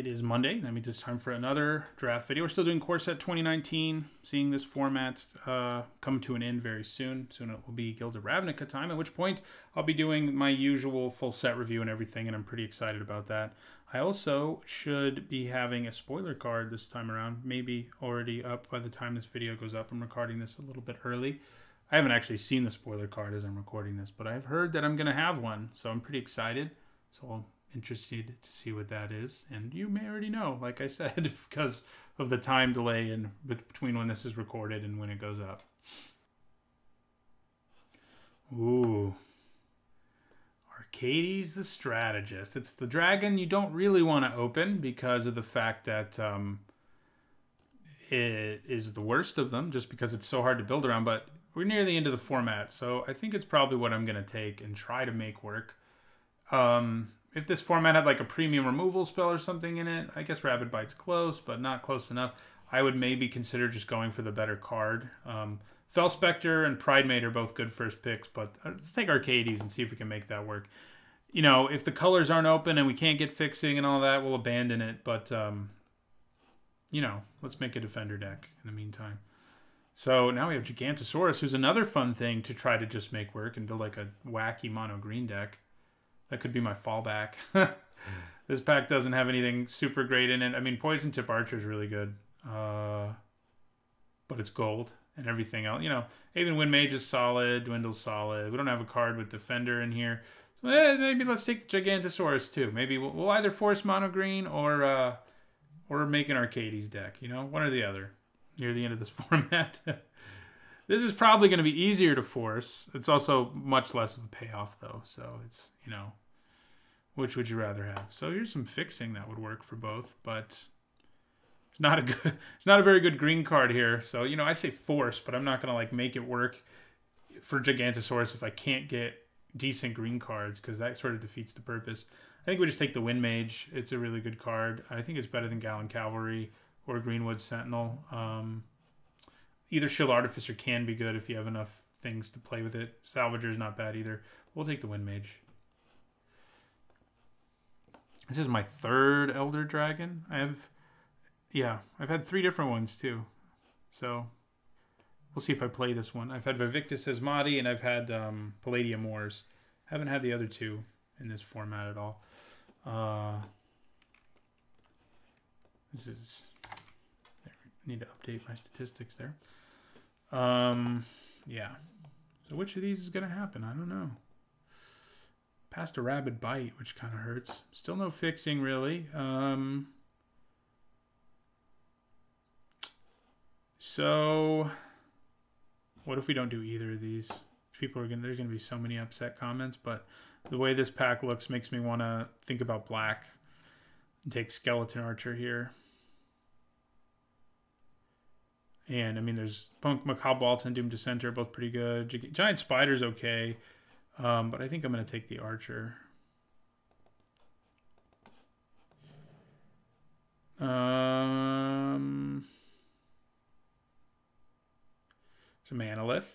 is Monday. That means it's time for another draft video. We're still doing Core Set 2019, seeing this format come to an end very soon. Soon it will be Gilded Ravnica time, at which point I'll be doing my usual full set review and everything, and I'm pretty excited about that. I also should be having a spoiler card this time around, maybe already up by the time this video goes up. I'm recording this a little bit early. I haven't actually seen the spoiler card as I'm recording this, but I've heard that I'm going to have one, so I'm pretty excited. So I'm interested to see what that is. And you may already know, like I said, because of the time delay in between when this is recorded and when it goes up. Ooh. Arcades the Strategist. It's the dragon you don't really want to open because of the fact that it is the worst of them, just because it's so hard to build around. But we're near the end of the format, so I think it's probably what I'm going to take and try to make work. If this format had like a premium removal spell or something in it, I guess Rabid Bite's close, but not close enough. I would maybe consider just going for the better card. Felspecter and Pridemate are both good first picks, but let's take Arcades and see if we can make that work. You know, if the colors aren't open and we can't get fixing and all that, we'll abandon it. But, you know, let's make a Defender deck in the meantime. So now we have Gigantosaurus, who's another fun thing to try to just make work and build like a wacky mono green deck. That could be my fallback. This pack doesn't have anything super great in it. I mean, Poison Tip Archer is really good. But it's gold and everything else. You know, even Wind Mage is solid. Dwindle's solid. We don't have a card with Defender in here. So maybe let's take the Gigantosaurus too. Maybe we'll either force mono green or make an Arcades deck. You know, one or the other near the end of this format. This is probably going to be easier to force. It's also much less of a payoff, though. So it's, you know, which would you rather have? So here's some fixing that would work for both, but it's not a very good green card here. So, you know, I say force, but I'm not going to like make it work for Gigantosaurus if I can't get decent green cards, because that sort of defeats the purpose. I think we just take the Wind Mage. It's a really good card. I think it's better than Gallon Cavalry or Greenwood Sentinel. Either Shield Artificer can be good if you have enough things to play with it. Salvager is not bad either. We'll take the Wind Mage. This is my third Elder Dragon. I've had 3 different ones too. So we'll see if I play this one. I've had Vivictus Asmati and I've had Palladium Wars. Haven't had the other 2 in this format at all. This is... I need to update my statistics there. Yeah. So which of these is going to happen? I don't know. Passed a Rabid Bite, which kind of hurts. Still no fixing, really. So what if we don't do either of these? There's going to be so many upset comments, but the way this pack looks makes me want to think about black and take Skeleton Archer here. And, I mean, there's Macabre Waltz and Doom Dissenter, both pretty good. Giant Spider's okay, but I think I'm going to take the Archer. It's a Manalith,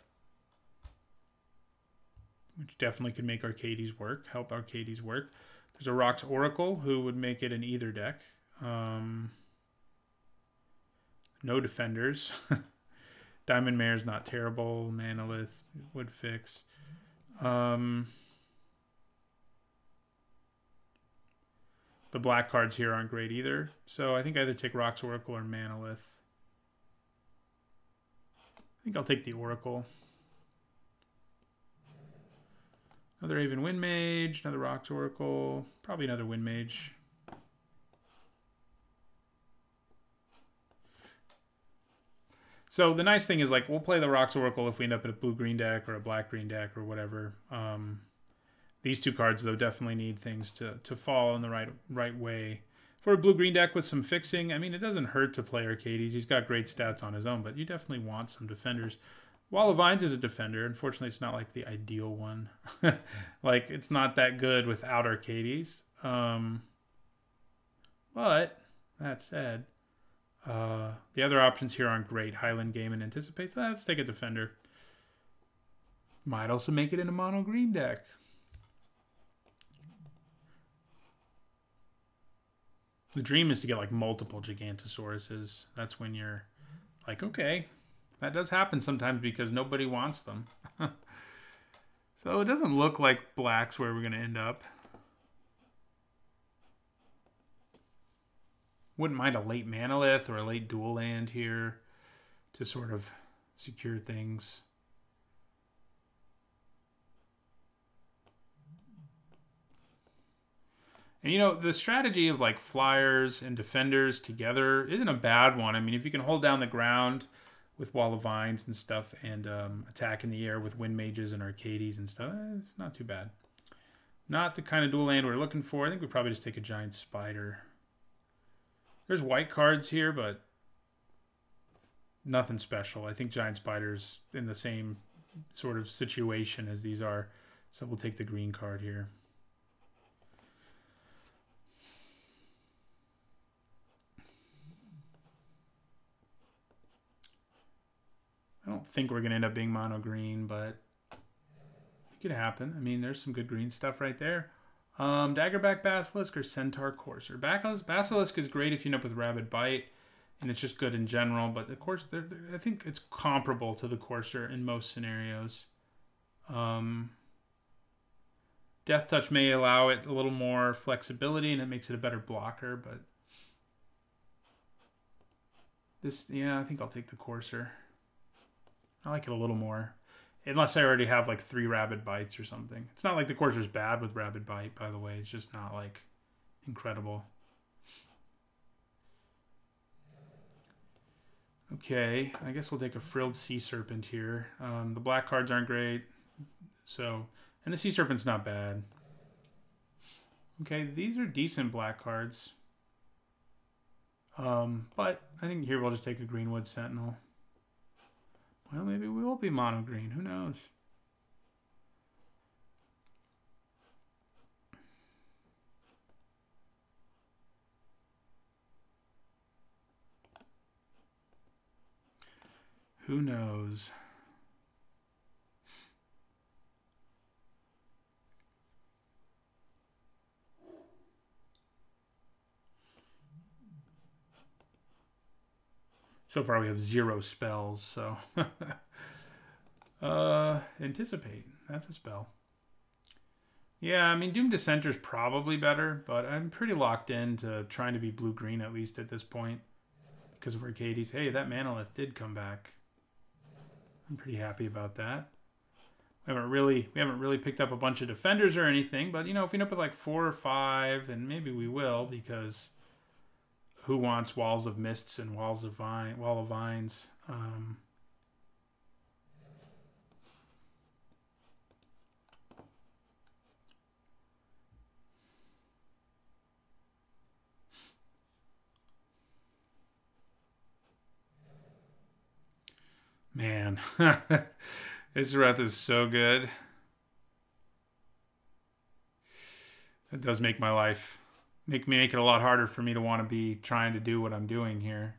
which definitely could make Arcades work, help Arcades work. There's a Rox Oracle, who would make it in either deck. No defenders. Diamond Mare's not terrible. Manalith would fix. The black cards here aren't great either. So I think I either take Rox Oracle or Manalith. I think I'll take the Oracle. Another Aven Wind Mage. Another Rox Oracle. Probably another Wind Mage. So the nice thing is, like, we'll play the Rox Oracle if we end up in a blue-green deck or a black-green deck or whatever. These 2 cards, though, definitely need things to fall in the right way. For a blue-green deck with some fixing, I mean, it doesn't hurt to play Arcades. He's got great stats on his own, but you definitely want some defenders. Wall of Vines is a defender. Unfortunately, it's not, like, the ideal one. Like, it's not that good without Arcades. But, that said... the other options here aren't great. Highland Game and Anticipate. So let's take a Defender. Might also make it in a mono green deck. The dream is to get like multiple Gigantosauruses. That's when you're like, okay, that does happen sometimes because nobody wants them. So it doesn't look like black's where we're going to end up. Wouldn't mind a late Manalith or a late dual land here to sort of secure things. And, you know, the strategy of, like, flyers and defenders together isn't a bad one. I mean, if you can hold down the ground with Wall of Vines and stuff and attack in the air with Wind Mages and Arcades and stuff, it's not too bad. Not the kind of dual land we're looking for. I think we probably just take a Giant Spider. There's white cards here, but nothing special. I think Giant Spider's in the same sort of situation as these are. So we'll take the green card here. I don't think we're going to end up being mono green, but it could happen. I mean, there's some good green stuff right there. Daggerback Basilisk or Centaur Courser. Basilisk is great if you end up with Rabid Bite, and it's just good in general, but the Courser, I think it's comparable to the Courser in most scenarios. Death Touch may allow it a little more flexibility, and it makes it a better blocker, but this, yeah, I think I'll take the Courser. I like it a little more. Unless I already have like 3 Rabid Bites or something. It's not like the Courser's bad with Rabid Bite, by the way. It's just not like incredible. Okay, I guess we'll take a Frilled Sea Serpent here. The black cards aren't great. So, and the Sea Serpent's not bad. Okay, these are decent black cards. But I think here we'll just take a Greenwood Sentinel. Well, maybe we will be mono green. Who knows? Who knows? So far we have 0 spells, so... Anticipate. That's a spell. Yeah, I mean, Doom Dissenter's probably better, but I'm pretty locked into trying to be blue-green at least at this point. Because of Arcades. Hey, that Manalith did come back. I'm pretty happy about that. We haven't really picked up a bunch of defenders or anything, but, you know, if we end up with like 4 or 5, and maybe we will, because... Who wants Walls of Mists and Wall of Vines? Man, Isareth is so good. It does make my life... Make it a lot harder for me to want to be trying to do what I'm doing here.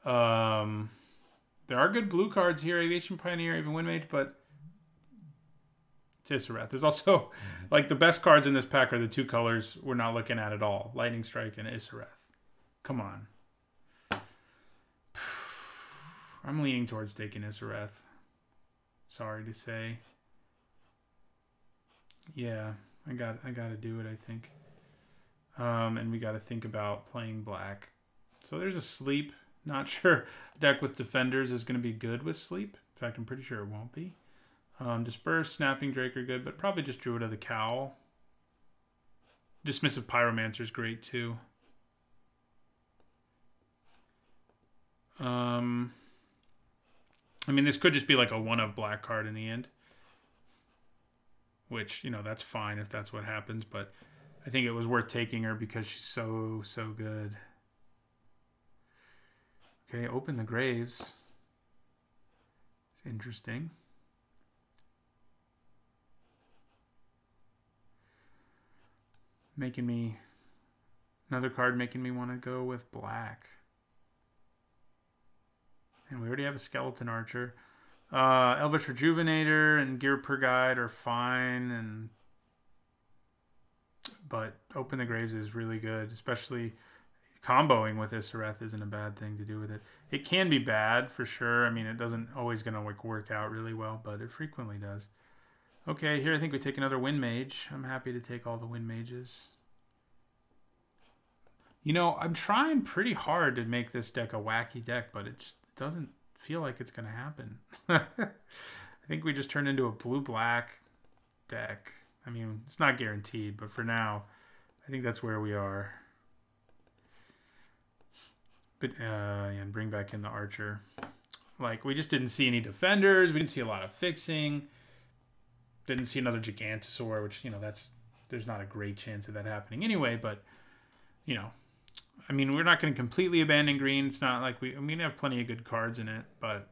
There are good blue cards here, Aviation Pioneer, even Wind Mage, but it's Isareth. There's also, like, the best cards in this pack are the 2 colors we're not looking at all. Lightning Strike and Isareth. Come on. I'm leaning towards taking Isareth. Sorry to say. Yeah, I got to do it, I think. And we got to think about playing black. So there's a sleep. Not sure a deck with defenders is going to be good with sleep. In fact, I'm pretty sure it won't be. Disperse, Snapping Drake are good, but probably just Druid of the Cowl. Dismissive Pyromancer is great too. I mean, this could just be like a 1-of black card in the end. Which, you know, that's fine if that's what happens, but... I think it was worth taking her because she's so good. Okay, Open the Graves. It's interesting. Another card making me want to go with black. And we already have a Skeleton Archer. Elvish Rejuvenator and Gear Per Guide are fine, but Open the Graves is really good, especially comboing with Isareth isn't a bad thing to do with it. It can be bad for sure. I mean, it doesn't always going to like work out really well, but it frequently does. Okay, here I think we take another Wind Mage. I'm happy to take all the Wind Mages. You know, I'm trying pretty hard to make this deck a wacky deck, but it just doesn't feel like it's going to happen. I think we just turned into a blue-black deck. I mean, it's not guaranteed, but for now, I think that's where we are. But and bring back in the Archer. Like, we just didn't see any defenders. We didn't see a lot of fixing. Didn't see another Gigantosaur, which, you know, there's not a great chance of that happening anyway. But, you know, I mean, we're not going to completely abandon green. It's not like we have plenty of good cards in it, but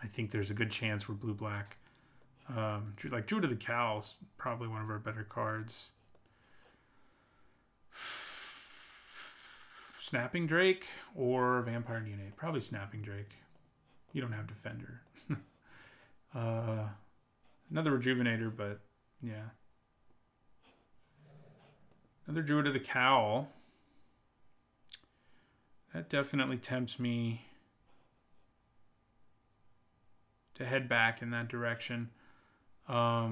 I think there's a good chance we're blue-black. Like Druid of the Cowl's probably one of our better cards. Snapping Drake or Vampire Neonate? Probably Snapping Drake. You don't have Defender. Another Rejuvenator, but yeah. Another Druid of the Cowl. That definitely tempts me to head back in that direction. I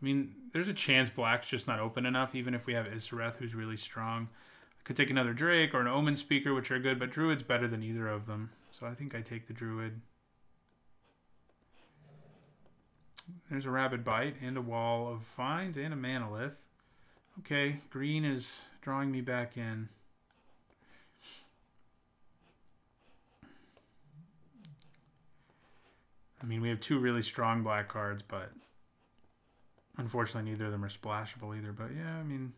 mean, there's a chance black's just not open enough, even if we have Isareth, who's really strong. I could take another Drake or an Omen Speaker, which are good, but Druid's better than either of them. So I think I take the Druid. There's a Rabid Bite and a Wall of Vines and a Manalith. Okay, green is drawing me back in. I mean, we have two really strong black cards, but unfortunately neither of them are splashable either. But yeah, I mean,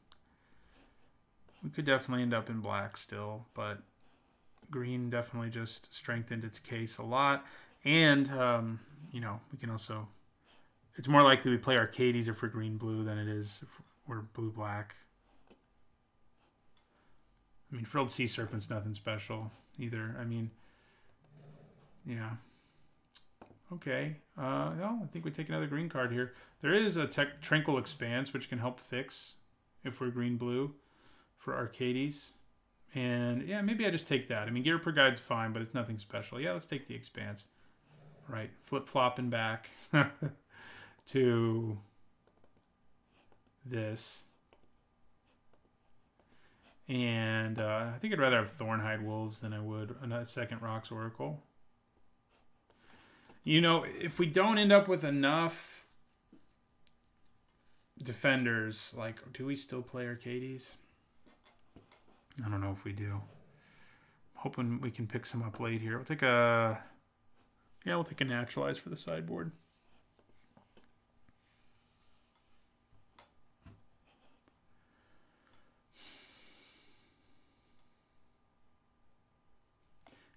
we could definitely end up in black still, but green definitely just strengthened its case a lot. And, you know, we can also... It's more likely we play Arcades if we're green-blue than it is if we're blue-black. I mean, Frilled Sea Serpent's nothing special either. I mean, yeah. Okay. No, I think we take another green card here. There is a Tranquil Expanse, which can help fix if we're green-blue for Arcades. And, yeah, maybe I just take that. I mean, Gear Per Guide's fine, but it's nothing special. Yeah, let's take the Expanse. Right. Flip-flopping back to this. And I think I'd rather have Thornhide Wolves than I would a second Rox Oracle. You know, if we don't end up with enough defenders, like, do we still play Arcades? I don't know if we do. I'm hoping we can pick some up late here. We'll take a... Yeah, we'll take a Naturalize for the sideboard.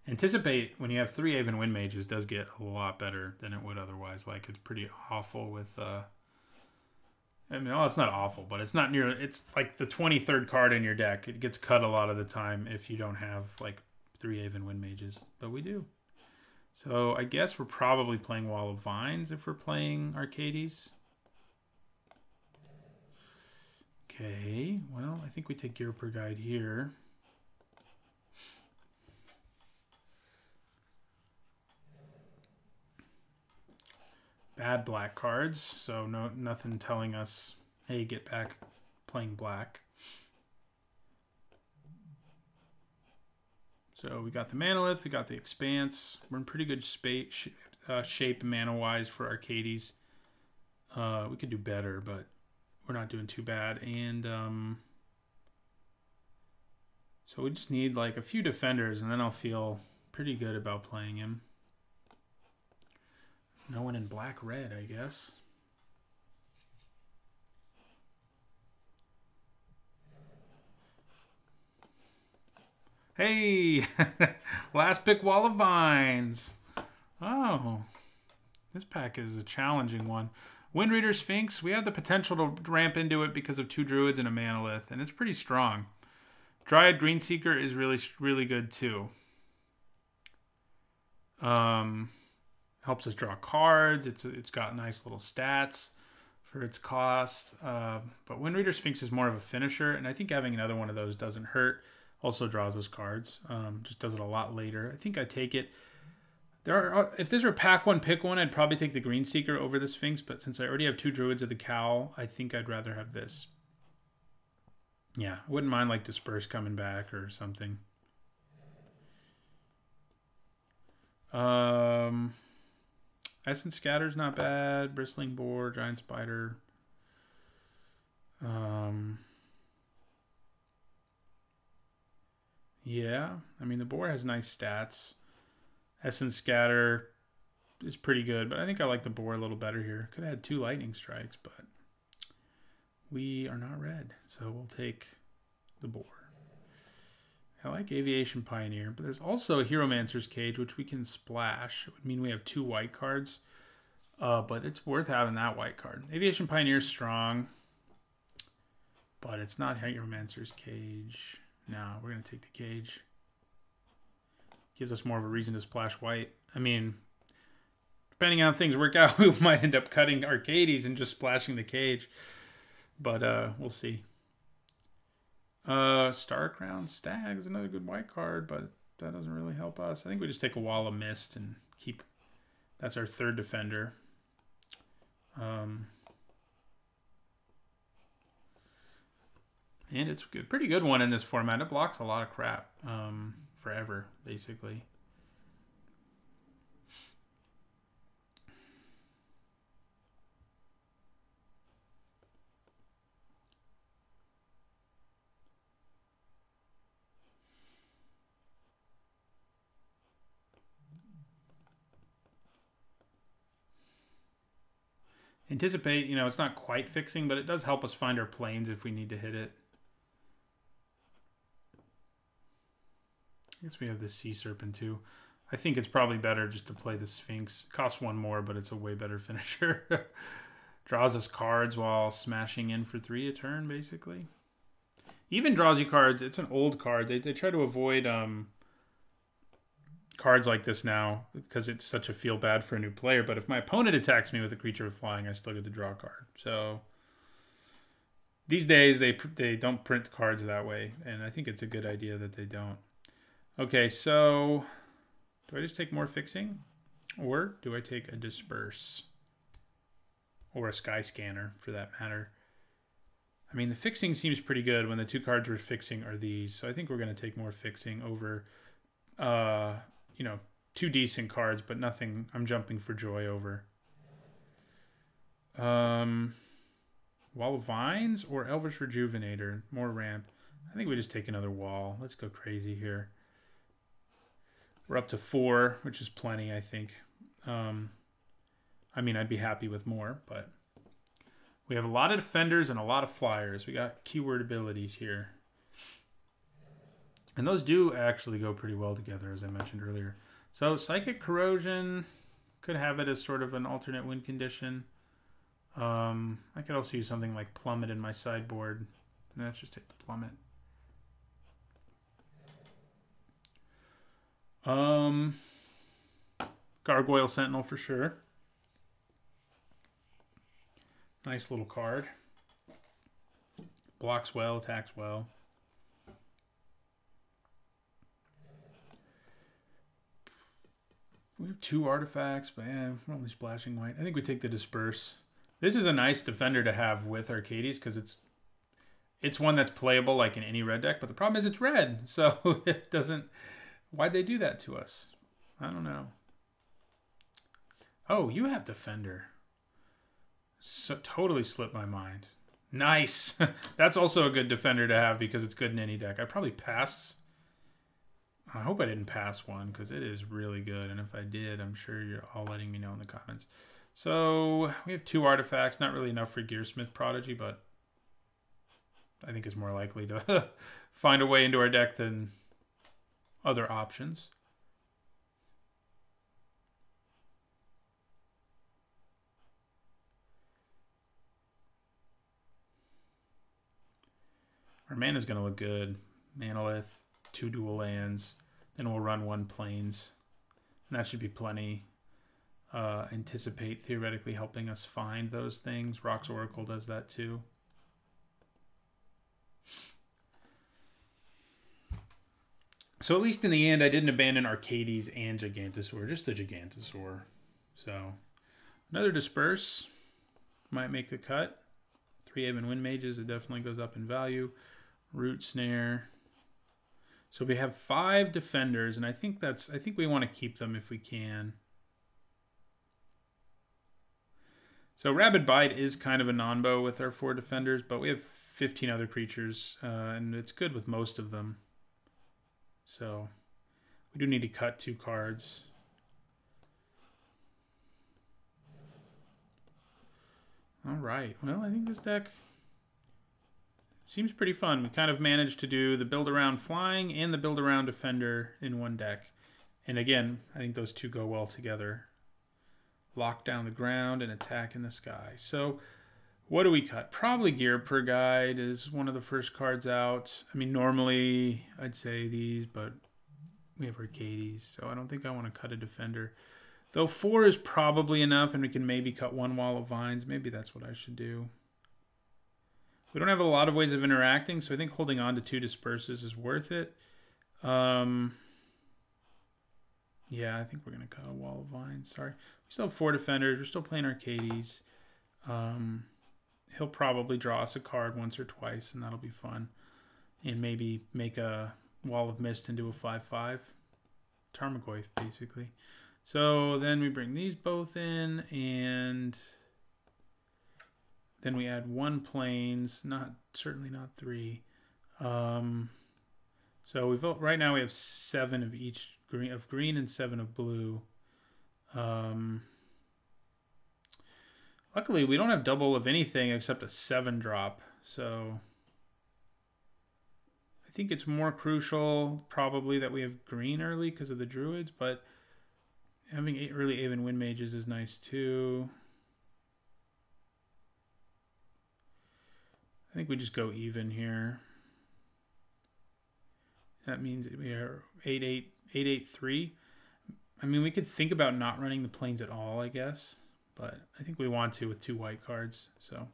Anticipate, when you have 3 Aven Wind Mages, does get a lot better than it would otherwise. Like, it's pretty awful with... I mean, well, it's not awful, but it's not near... It's like the 23rd card in your deck. It gets cut a lot of the time if you don't have, like, 3 Aven Wind Mages. But we do. So, I guess we're probably playing Wall of Vines if we're playing Arcades. Okay, well, I think we take Gear Per Guide here. Bad black cards, so nothing telling us, hey, get back playing black. So we got the Manalith, we got the Expanse. We're in pretty good shape mana-wise for Arcades. We could do better, but we're not doing too bad. And so we just need like a few defenders, and then I'll feel pretty good about playing him. No one in black-red, I guess. Hey! Last pick, Wall of Vines. Oh. This pack is a challenging one. Windreader Sphinx, we have the potential to ramp into it because of 2 Druids and a Manalith, and it's pretty strong. Dryad Greenseeker is really, really good, too. Helps us draw cards. It's got nice little stats for its cost. But Windreader Sphinx is more of a finisher, and I think having another one of those doesn't hurt. Also draws us cards. Just does it a lot later. I think I take it. If this were pack one, pick one, I'd probably take the Green Seeker over the Sphinx, but since I already have 2 Druids of the Cowl, I think I'd rather have this. Yeah, I wouldn't mind like Disperse coming back or something. Essence Scatter's not bad. Bristling Boar, Giant Spider. Yeah, I mean the Boar has nice stats. Essence Scatter is pretty good, but I think I like the Boar a little better here. Could have had 2 Lightning Strikes, but we are not red, so we'll take the Boar. I like Aviation Pioneer, but there's also a Hieromancer's Cage, which we can splash. It would mean we have 2 white cards, but it's worth having that white card. Aviation Pioneer is strong, but it's not Hieromancer's Cage. No, we're going to take the Cage. Gives us more of a reason to splash white. I mean, depending on how things work out, we might end up cutting Arcades and just splashing the Cage. But we'll see. Star Crown Stag is another good white card, but that doesn't really help us. I think we just take a Wall of Mist and keep... That's our 3rd defender. And it's a pretty good one in this format. It blocks a lot of crap. Forever, basically. Anticipate, you know, it's not quite fixing, but it does help us find our planes if we need to hit it. I guess we have this Sea Serpent too. I think it's probably better just to play the Sphinx. It costs 1 more, but it's a way better finisher. Draws us cards while smashing in for 3 a turn, basically. Even draws you cards. It's an old card. They try to avoid cards like this now because it's such a feel bad for a new player. But if my opponent attacks me with a creature of flying, I still get to draw a card. So these days they don't print cards that way, and I think it's a good idea that they don't. Okay, so do I just take more fixing? Or do I take a Disperse? Or a Sky Scanner, for that matter. I mean, the fixing seems pretty good when the 2 cards we're fixing are these. So I think we're going to take more fixing over, you know, 2 decent cards, but nothing I'm jumping for joy over. Wall of Vines or Elvish Rejuvenator? More ramp. I think we just take another wall. Let's go crazy here. We're up to 4, which is plenty, I think. I mean, I'd be happy with more, but we have a lot of defenders and a lot of flyers. We got keyword abilities here. And those do actually go pretty well together, as I mentioned earlier. So Psychic Corrosion, could have it as sort of an alternate win condition. I could also use something like Plummet in my sideboard. And let's just take the Plummet. Gargoyle Sentinel for sure. Nice little card. Blocks well, attacks well. We have 2 artifacts, but yeah, we're only splashing white. I think we take the Disperse. This is a nice defender to have with Arcades because it's one that's playable like in any red deck, but the problem is it's red, so it doesn't... Why'd they do that to us? I don't know. Oh, you have Defender. So totally slipped my mind. Nice. That's also a good defender to have because it's good in any deck. I probably passed. I hope I didn't pass one because it is really good. And if I did, I'm sure you're all letting me know in the comments. So we have 2 artifacts. Not really enough for Gearsmith Prodigy, but I think it's more likely to find a way into our deck than other options. Our mana is going to look good. Manalith, 2 dual lands. Then we'll run 1 plains. And that should be plenty. Anticipate theoretically helping us find those things. Rock's Oracle does that too. So at least in the end, I didn't abandon Arcades and Gigantosaur, just the Gigantosaur. So another Disperse might make the cut. 3 Aven Wind Mages, it definitely goes up in value. Root Snare. So we have 5 defenders, and I think we want to keep them if we can. So Rabid Bite is kind of a non-bow with our 4 defenders, but we have 15 other creatures, and it's good with most of them. So we do need to cut 2 cards. All right. Well, I think this deck seems pretty fun. We kind of managed to do the build around flying and the build around defender in one deck. And again, I think those two go well together. Lock down the ground and attack in the sky. So what do we cut? Probably Gear Per Guide is one of the first cards out. I mean, normally I'd say these, but we have Arcades, so I don't think I want to cut a defender. Though 4 is probably enough, and we can maybe cut 1 Wall of Vines. Maybe that's what I should do. We don't have a lot of ways of interacting, so I think holding on to 2 Disperses is worth it. Yeah, I think we're going to cut a Wall of Vines. Sorry. We still have 4 defenders. We're still playing Arcades. He'll probably draw us a card once or twice, and that'll be fun. And maybe make a Wall of Mist into a 5/5. Tarmogoyf, basically. So then we bring these both in, and then we add 1 plains, certainly not 3. So we vote right now. We have 7 of each green and 7 of blue. Luckily, we don't have double of anything except a 7-drop. So I think it's more crucial probably that we have green early because of the druids, but having 8 early Aven Wind Mages is nice too. I think we just go even here. That means we are 8-8-3. I mean, we could think about not running the plains at all, I guess, but I think we want to with 2 white cards. So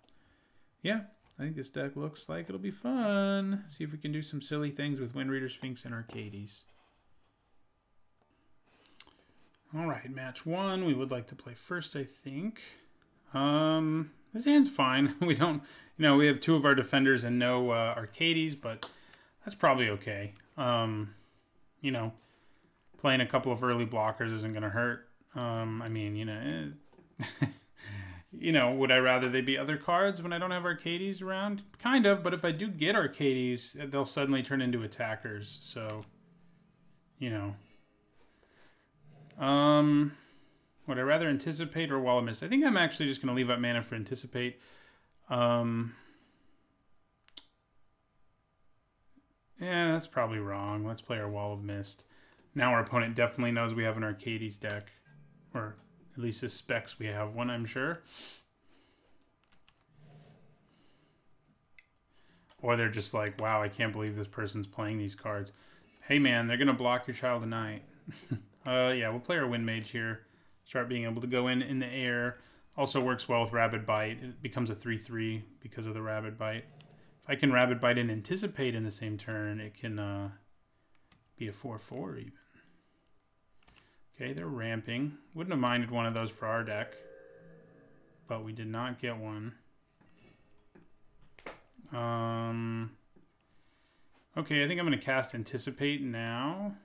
yeah, I think this deck looks like it'll be fun. See if we can do some silly things with Windreader, Sphinx, and Arcades. All right, match 1. We would like to play first, I think. This hand's fine. We don't, we have 2 of our defenders and no Arcades, but that's probably okay. Playing a couple of early blockers isn't going to hurt. I mean, would I rather they be other cards when I don't have Arcades around? Kind of, but if I do get Arcades, they'll suddenly turn into attackers. So, would I rather Anticipate or Wall of Mist? I think I'm actually just going to leave up mana for Anticipate. Yeah, that's probably wrong. Let's play our Wall of Mist. Now our opponent definitely knows we have an Arcades deck. Or at least suspects we have one, I'm sure. Or they're just like, wow, I can't believe this person's playing these cards. Hey man, they're going to block your Child of Night. Yeah, we'll play our Wind Mage here. Start being able to go in the air. Also works well with Rabid Bite. It becomes a 3/3 because of the Rabid Bite. If I can Rabid Bite and Anticipate in the same turn, it can be a 4/4 even. Okay, they're ramping. Wouldn't have minded one of those for our deck, but we did not get one. Okay, I think I'm going to cast Anticipate now.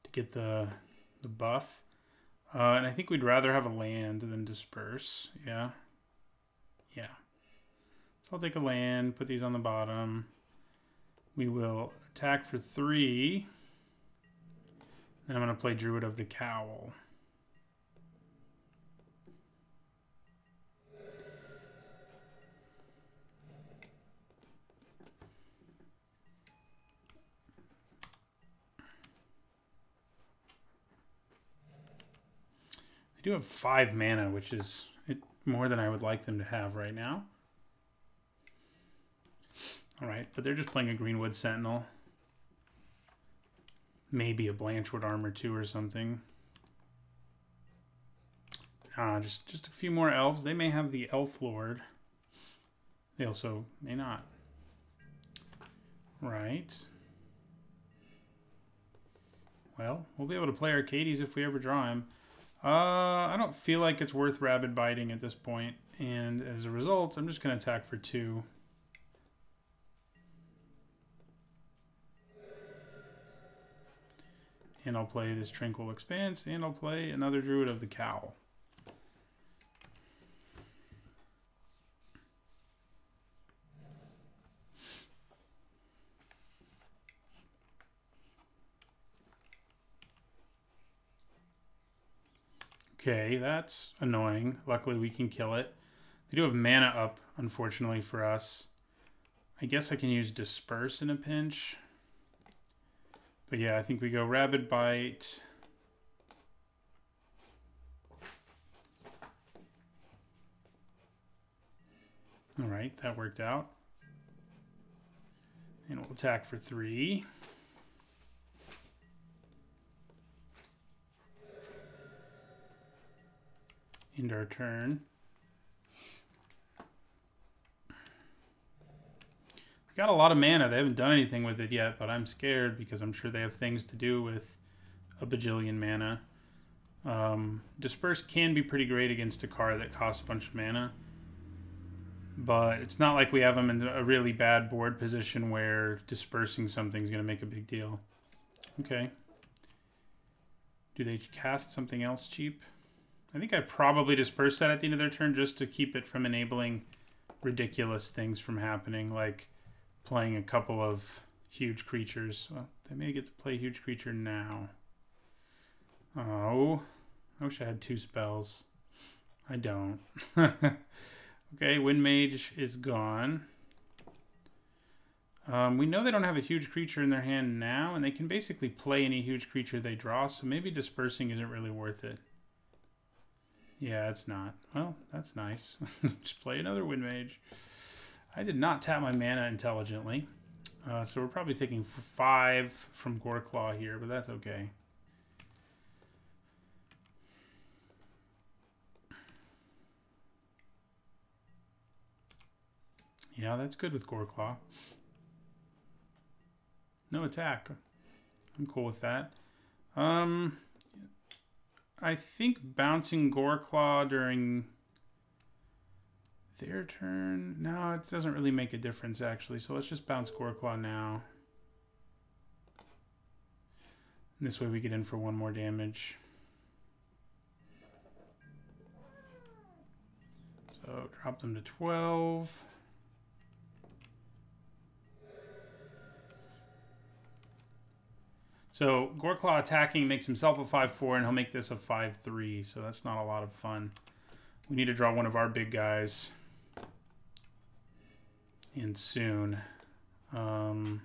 To get the buff. And I think we'd rather have a land than Disperse. Yeah. Yeah. So I'll take a land, put these on the bottom. We will attack for 3. And I'm going to play Druid of the Cowl. I do have 5 mana, which is more than I would like them to have right now. All right, but they're just playing a Greenwood Sentinel. Maybe a Blanchwood Armor too or something. Just a few more elves. They may have the Elf Lord. They also may not. Right. Well, we'll be able to play Arcades if we ever draw him. I don't feel like it's worth Rabid Biting at this point, and as a result, I'm just going to attack for 2. And I'll play this Tranquil Expanse, and I'll play another Druid of the Cowl. Okay, that's annoying. Luckily, we can kill it. They do have mana up, unfortunately for us. I guess I can use Disperse in a pinch. But yeah, I think we go Rabid Bite. All right, that worked out. And we'll attack for 3. End our turn. Got a lot of mana. They haven't done anything with it yet, but I'm scared because I'm sure they have things to do with a bajillion mana. Disperse can be pretty great against a card that costs a bunch of mana, but it's not like we have them in a really bad board position where dispersing something is going to make a big deal. Okay. Do they cast something else cheap? I think I probably disperse that at the end of their turn just to keep it from enabling ridiculous things from happening, like playing a couple of huge creatures. Well, they may get to play a huge creature now. Oh, I wish I had 2 spells. I don't. Okay, Wind Mage is gone. We know they don't have a huge creature in their hand now, and they can basically play any huge creature they draw, so maybe dispersing isn't really worth it. Yeah, it's not. Well, that's nice. Just play another Wind Mage. I did not tap my mana intelligently. So we're probably taking 5 from Goreclaw here, but that's okay. Yeah, that's good with Goreclaw. No attack. I'm cool with that. I think bouncing Goreclaw during their turn... No, it doesn't really make a difference, actually. So let's just bounce Goreclaw now. And this way we get in for 1 more damage. So drop them to 12. So Goreclaw attacking makes himself a 5/4, and he'll make this a 5/3. So that's not a lot of fun. We need to draw one of our big guys. And soon. It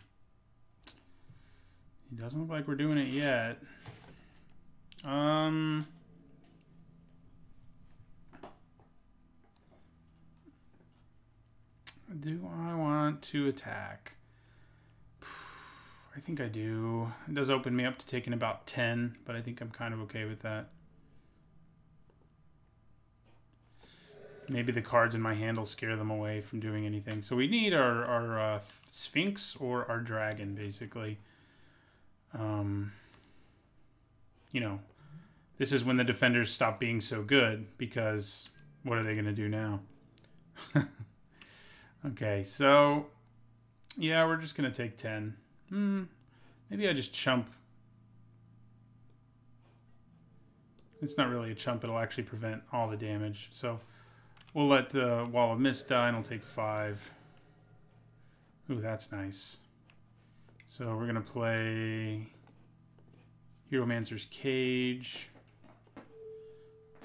doesn't look like we're doing it yet. Do I want to attack? I think I do. It does open me up to taking about 10, but I think I'm kind of okay with that. Maybe the cards in my hand will scare them away from doing anything. So we need our Sphinx or our Dragon, basically. You know, this is when the defenders stop being so good, because what are they going to do now? Okay, so yeah, we're just going to take 10. Maybe I just chump. It's not really a chump. It'll actually prevent all the damage. So we'll let Wall of Mist die, and I'll take 5. Ooh, that's nice. So we're going to play Hieromancer's Cage.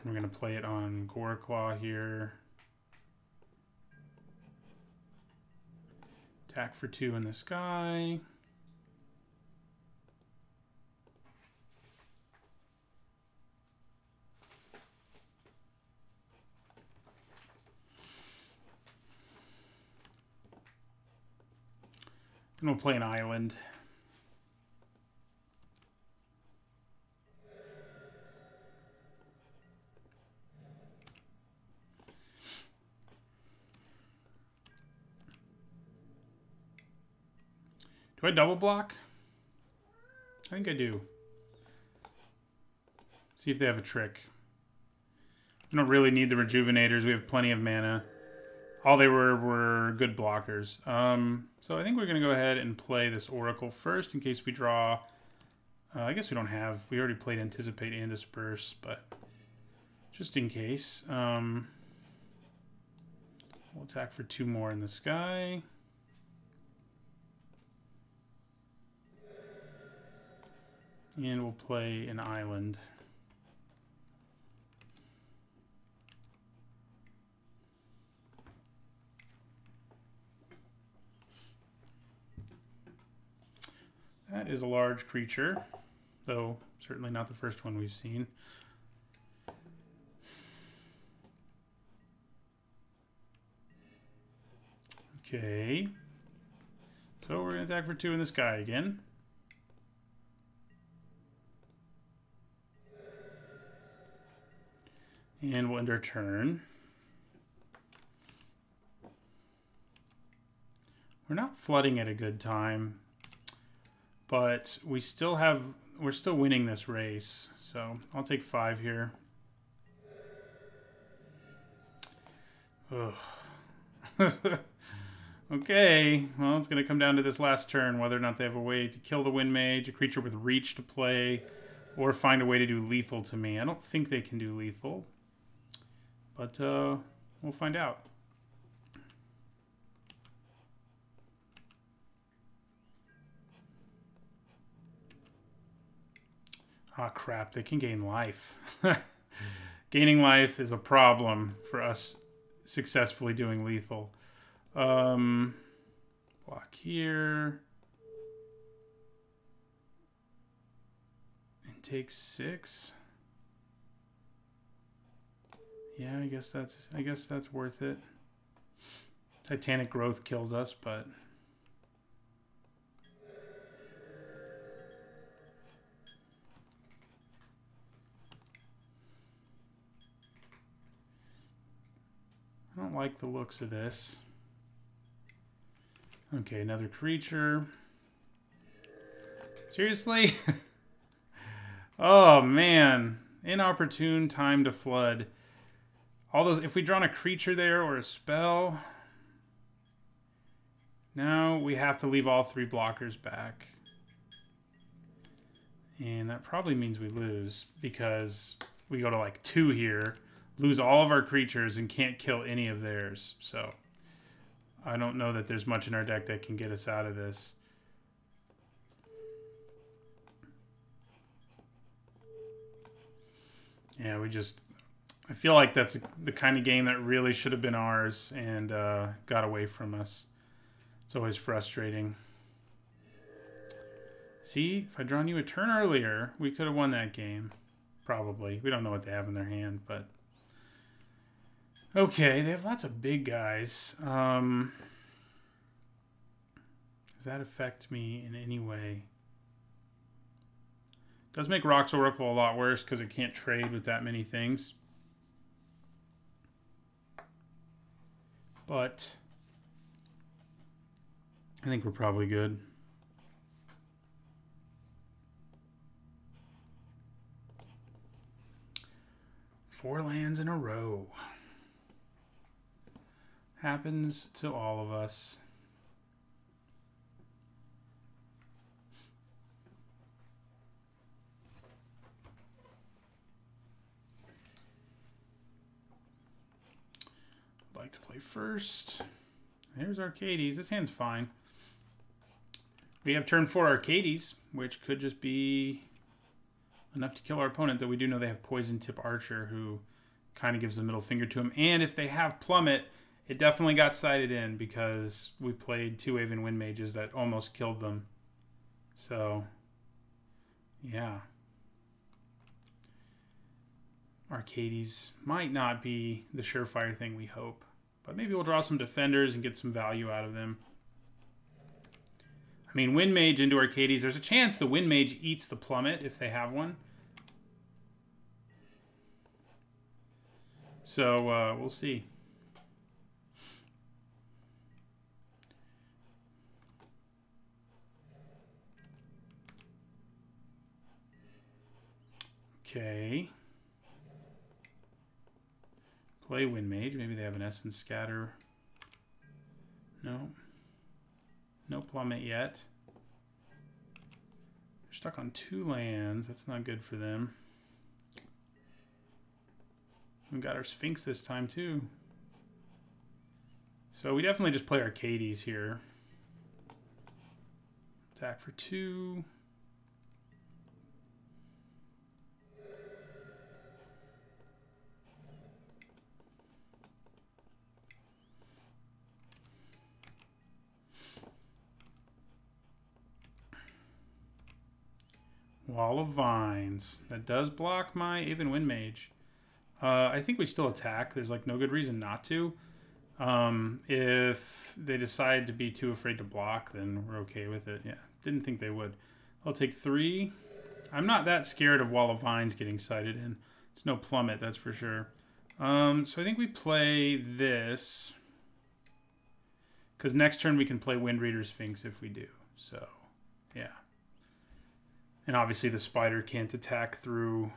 We're going to play it on Goreclaw here. Attack for 2 in the sky. And we'll play an island. Do I double block? I think I do. See if they have a trick. We don't really need the rejuvenators. We have plenty of mana. All they were good blockers. So I think we're going to go ahead and play this Oracle first in case we draw. I guess we don't have. We already played Anticipate and Disperse, but just in case. We'll attack for 2 more in the sky. And we'll play an island. That is a large creature, though certainly not the first one we've seen. Okay. So we're going to attack for 2 in the sky again. And we'll end our turn. We're not flooding at a good time, but we're still winning this race. So I'll take 5 here. Ugh. Okay, well, it's going to come down to this last turn, whether or not they have a way to kill the Wind Mage, a creature with reach to play, or find a way to do lethal to me. I don't think they can do lethal, but we'll find out. Ah, crap, they can gain life. Gaining life is a problem for us successfully doing lethal. Block here. And take 6. Yeah, I guess that's worth it. Titanic Growth kills us, but I don't like the looks of this. Okay, another creature. Seriously? Oh man, inopportune time to flood. All those, if we drawn a creature there or a spell, now we have to leave all 3 blockers back. And that probably means we lose because we go to like 2 here, lose all of our creatures and can't kill any of theirs. So I don't know that there's much in our deck that can get us out of this. Yeah, I feel like that's the kind of game that really should have been ours and got away from us. It's always frustrating. See, if I'd drawn you a turn earlier, we could have won that game. Probably. We don't know what they have in their hand, but okay, they have lots of big guys. Does that affect me in any way? It does make Rox Oracle a lot worse because it can't trade with that many things. But I think we're probably good. Four lands in a row. Happens to all of us. I'd like to play first. There's Arcades. This hand's fine. We have turn 4 Arcades, which could just be enough to kill our opponent, though we do know they have Poison Tip Archer, who kind of gives the middle finger to him. And if they have Plummet, it definitely got sided in because we played 2 Aven Wind Mages that almost killed them. So, yeah. Arcades might not be the surefire thing we hope. But maybe we'll draw some defenders and get some value out of them. I mean, Wind Mage into Arcades. There's a chance the Wind Mage eats the Plummet if they have one. So, we'll see. Okay. Play Wind Mage. Maybe they have an Essence Scatter. No. No Plummet yet. They're stuck on 2 lands. That's not good for them. We got our Sphinx this time too. So we definitely just play Arcades here. Attack for 2. Wall of Vines. That does block my Aven Wind Mage. I think we still attack. There's like no good reason not to. If they decide to be too afraid to block, then we're okay with it. Yeah, didn't think they would. I'll take 3. I'm not that scared of Wall of Vines getting sighted in. It's no Plummet, that's for sure. So I think we play this. Because next turn we can play Wind Reader Sphinx if we do. So, yeah. And obviously the spider can't attack through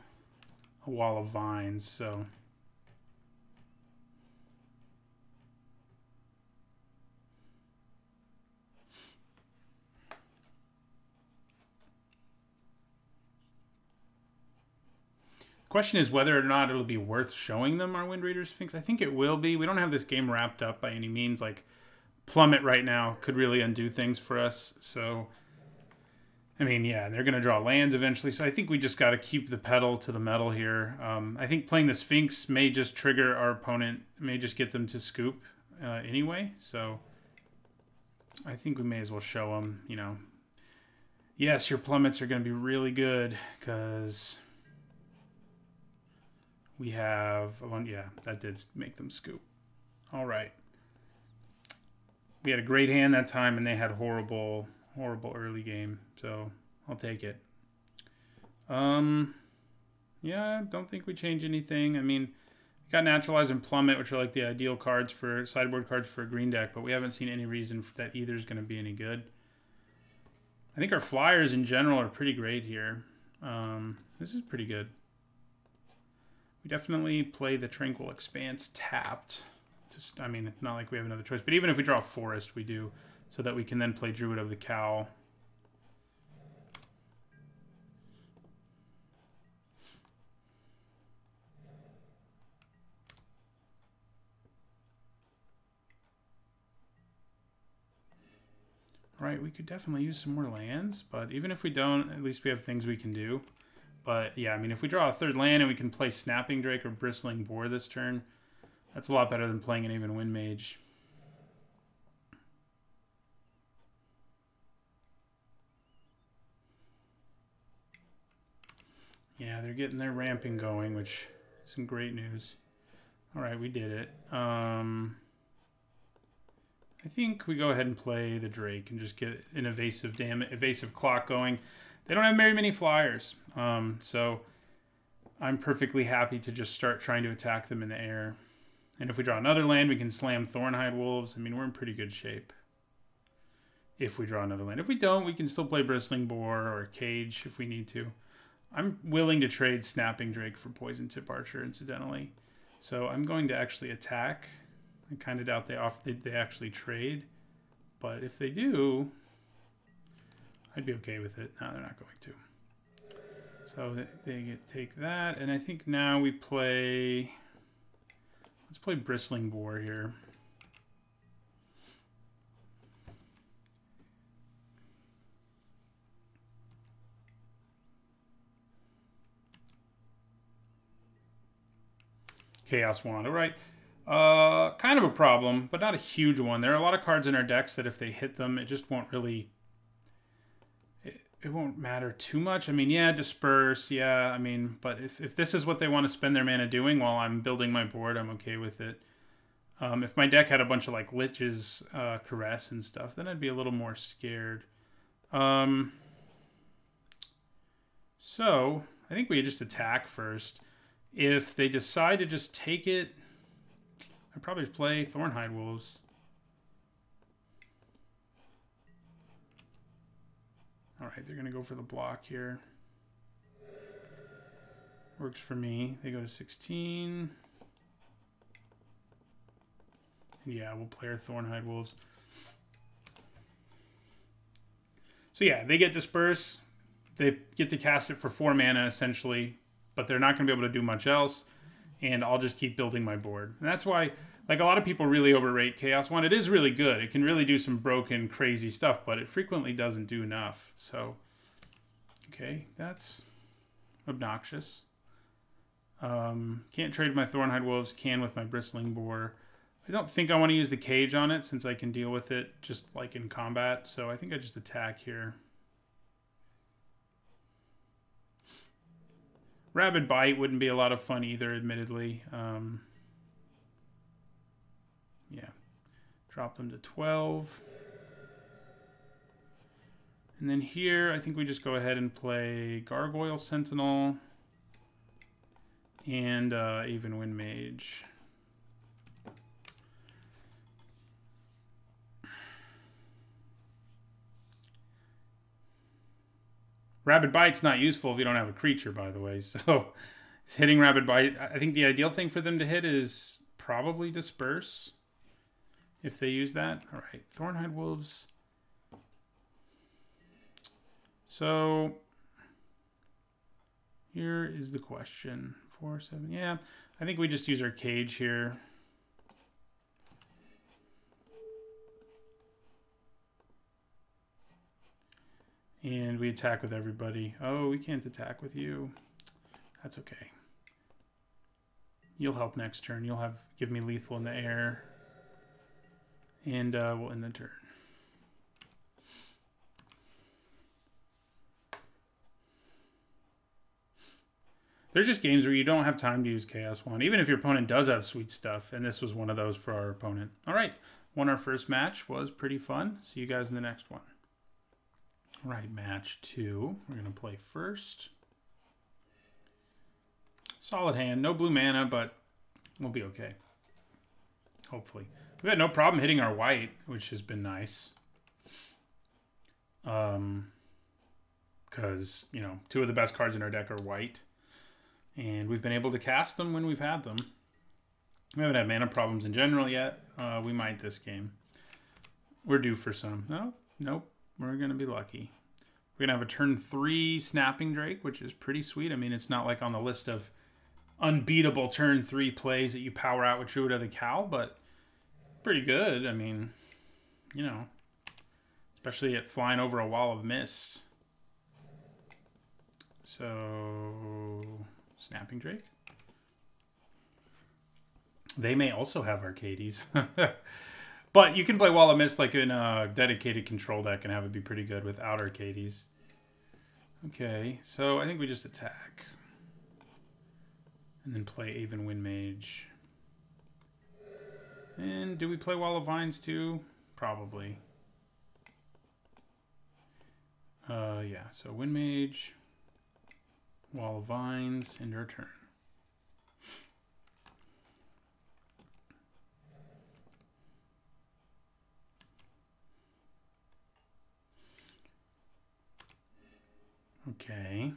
a Wall of Vines, so... Question is whether or not it'll be worth showing them our Wind Reader Sphinx. I think it will be. We don't have this game wrapped up by any means. Like, Plummet right now could really undo things for us. So, I mean, yeah, they're going to draw lands eventually. So I think we just got to keep the pedal to the metal here. I think playing the Sphinx may just trigger our opponent, may just get them to scoop anyway. So I think we may as well show them, you know, yes, your Plummets are going to be really good because... we have, yeah, that did make them scoop. All right. We had a great hand that time, and they had horrible, horrible early game. So I'll take it. Yeah, I don't think we change anything. I mean, we got Naturalize and Plummet, which are like the ideal cards for sideboard cards for a green deck, but we haven't seen any reason that either is going to be any good. I think our flyers in general are pretty great here. This is pretty good. We definitely play the Tranquil Expanse tapped. Just, I mean, it's not like we have another choice. But even if we draw a Forest, we do. So that we can then play Druid of the Cowl. All right, we could definitely use some more lands. But even if we don't, at least we have things we can do. But yeah, I mean, if we draw a 3rd land and we can play Snapping Drake or Bristling Boar this turn, that's a lot better than playing an Aven Wind Mage. Yeah, they're getting their ramping going, which is some great news. All right, we did it. I think we go ahead and play the Drake and just get an evasive clock going. They don't have very many flyers, so I'm perfectly happy to just start trying to attack them in the air. And if we draw another land, we can slam Thornhide Wolves. I mean, we're in pretty good shape if we draw another land. If we don't, we can still play Bristling Boar or Cage if we need to. I'm willing to trade Snapping Drake for Poison Tip Archer, incidentally. So I'm going to actually attack. I kind of doubt they actually trade. But if they do... I'd be okay with it. No, they're not going to. So they take that, and I think now we play... Let's play Bristling Boar here. Chaos Wand, all right. Kind of a problem, but not a huge one. There are a lot of cards in our decks that if they hit them, it just won't really... It won't matter too much. I mean, yeah, Disperse, yeah, I mean, but if this is what they want to spend their mana doing while I'm building my board, I'm okay with it. If my deck had a bunch of, like, Lich's Caress and stuff, then I'd be a little more scared. So, I think we just attack first. If they decide to just take it, I'd probably play Thornhide Wolves. All right, they're going to go for the block here. Works for me. They go to 16. Yeah, we'll play our Thornhide Wolves. So yeah, they get Disperse. They get to cast it for 4 mana, essentially. But they're not going to be able to do much else. And I'll just keep building my board. And that's why, like, a lot of people really overrate Chaos Wand. It is really good. It can really do some broken, crazy stuff. But it frequently doesn't do enough. So, okay, that's obnoxious. Can't trade my Thornhide Wolves. Can with my Bristling Boar. I don't think I want to use the Cage on it since I can deal with it just like in combat. So I think I just attack here. Rabid Bite wouldn't be a lot of fun either, admittedly. Yeah. Drop them to 12. And then here, I think we just go ahead and play Gargoyle Sentinel and Aven Wind Mage. Rabid Bite's not useful if you don't have a creature, by the way. So hitting Rabid Bite, I think the ideal thing for them to hit is probably Disperse. If they use that. All right, Thornhide Wolves. So here is the question. 4, 7, yeah. I think we just use our Cage here. And we attack with everybody. Oh, we can't attack with you. That's okay. You'll help next turn. You'll give me lethal in the air. And we'll end the turn. There's just games where you don't have time to use Chaos Wand, even if your opponent does have sweet stuff, and this was one of those for our opponent. All right, won our first match. Was pretty fun. See you guys in the next one. All right, match 2. We're going to play first. Solid hand. No blue mana, but we'll be okay. Hopefully. We've had no problem hitting our white, which has been nice. Because, you know, 2 of the best cards in our deck are white. And we've been able to cast them when we've had them. We haven't had mana problems in general yet. We might this game. We're due for some. No, nope. We're going to be lucky. We're going to have a turn 3 Snapping Drake, which is pretty sweet. I mean, it's not like on the list of unbeatable turn 3 plays that you power out with Druid of the Cowl, but pretty good. I mean, you know, especially at flying over a wall of mist. So, Snapping Drake. They may also have Arcades. But you can play Wall of Mist like in a dedicated control deck and have it be pretty good without Arcades. Okay, so I think we just attack. And then play Aven Wind Mage. And do we play Wall of Vines too? Probably. Yeah, so Wind Mage, Wall of Vines, end our turn. Okay.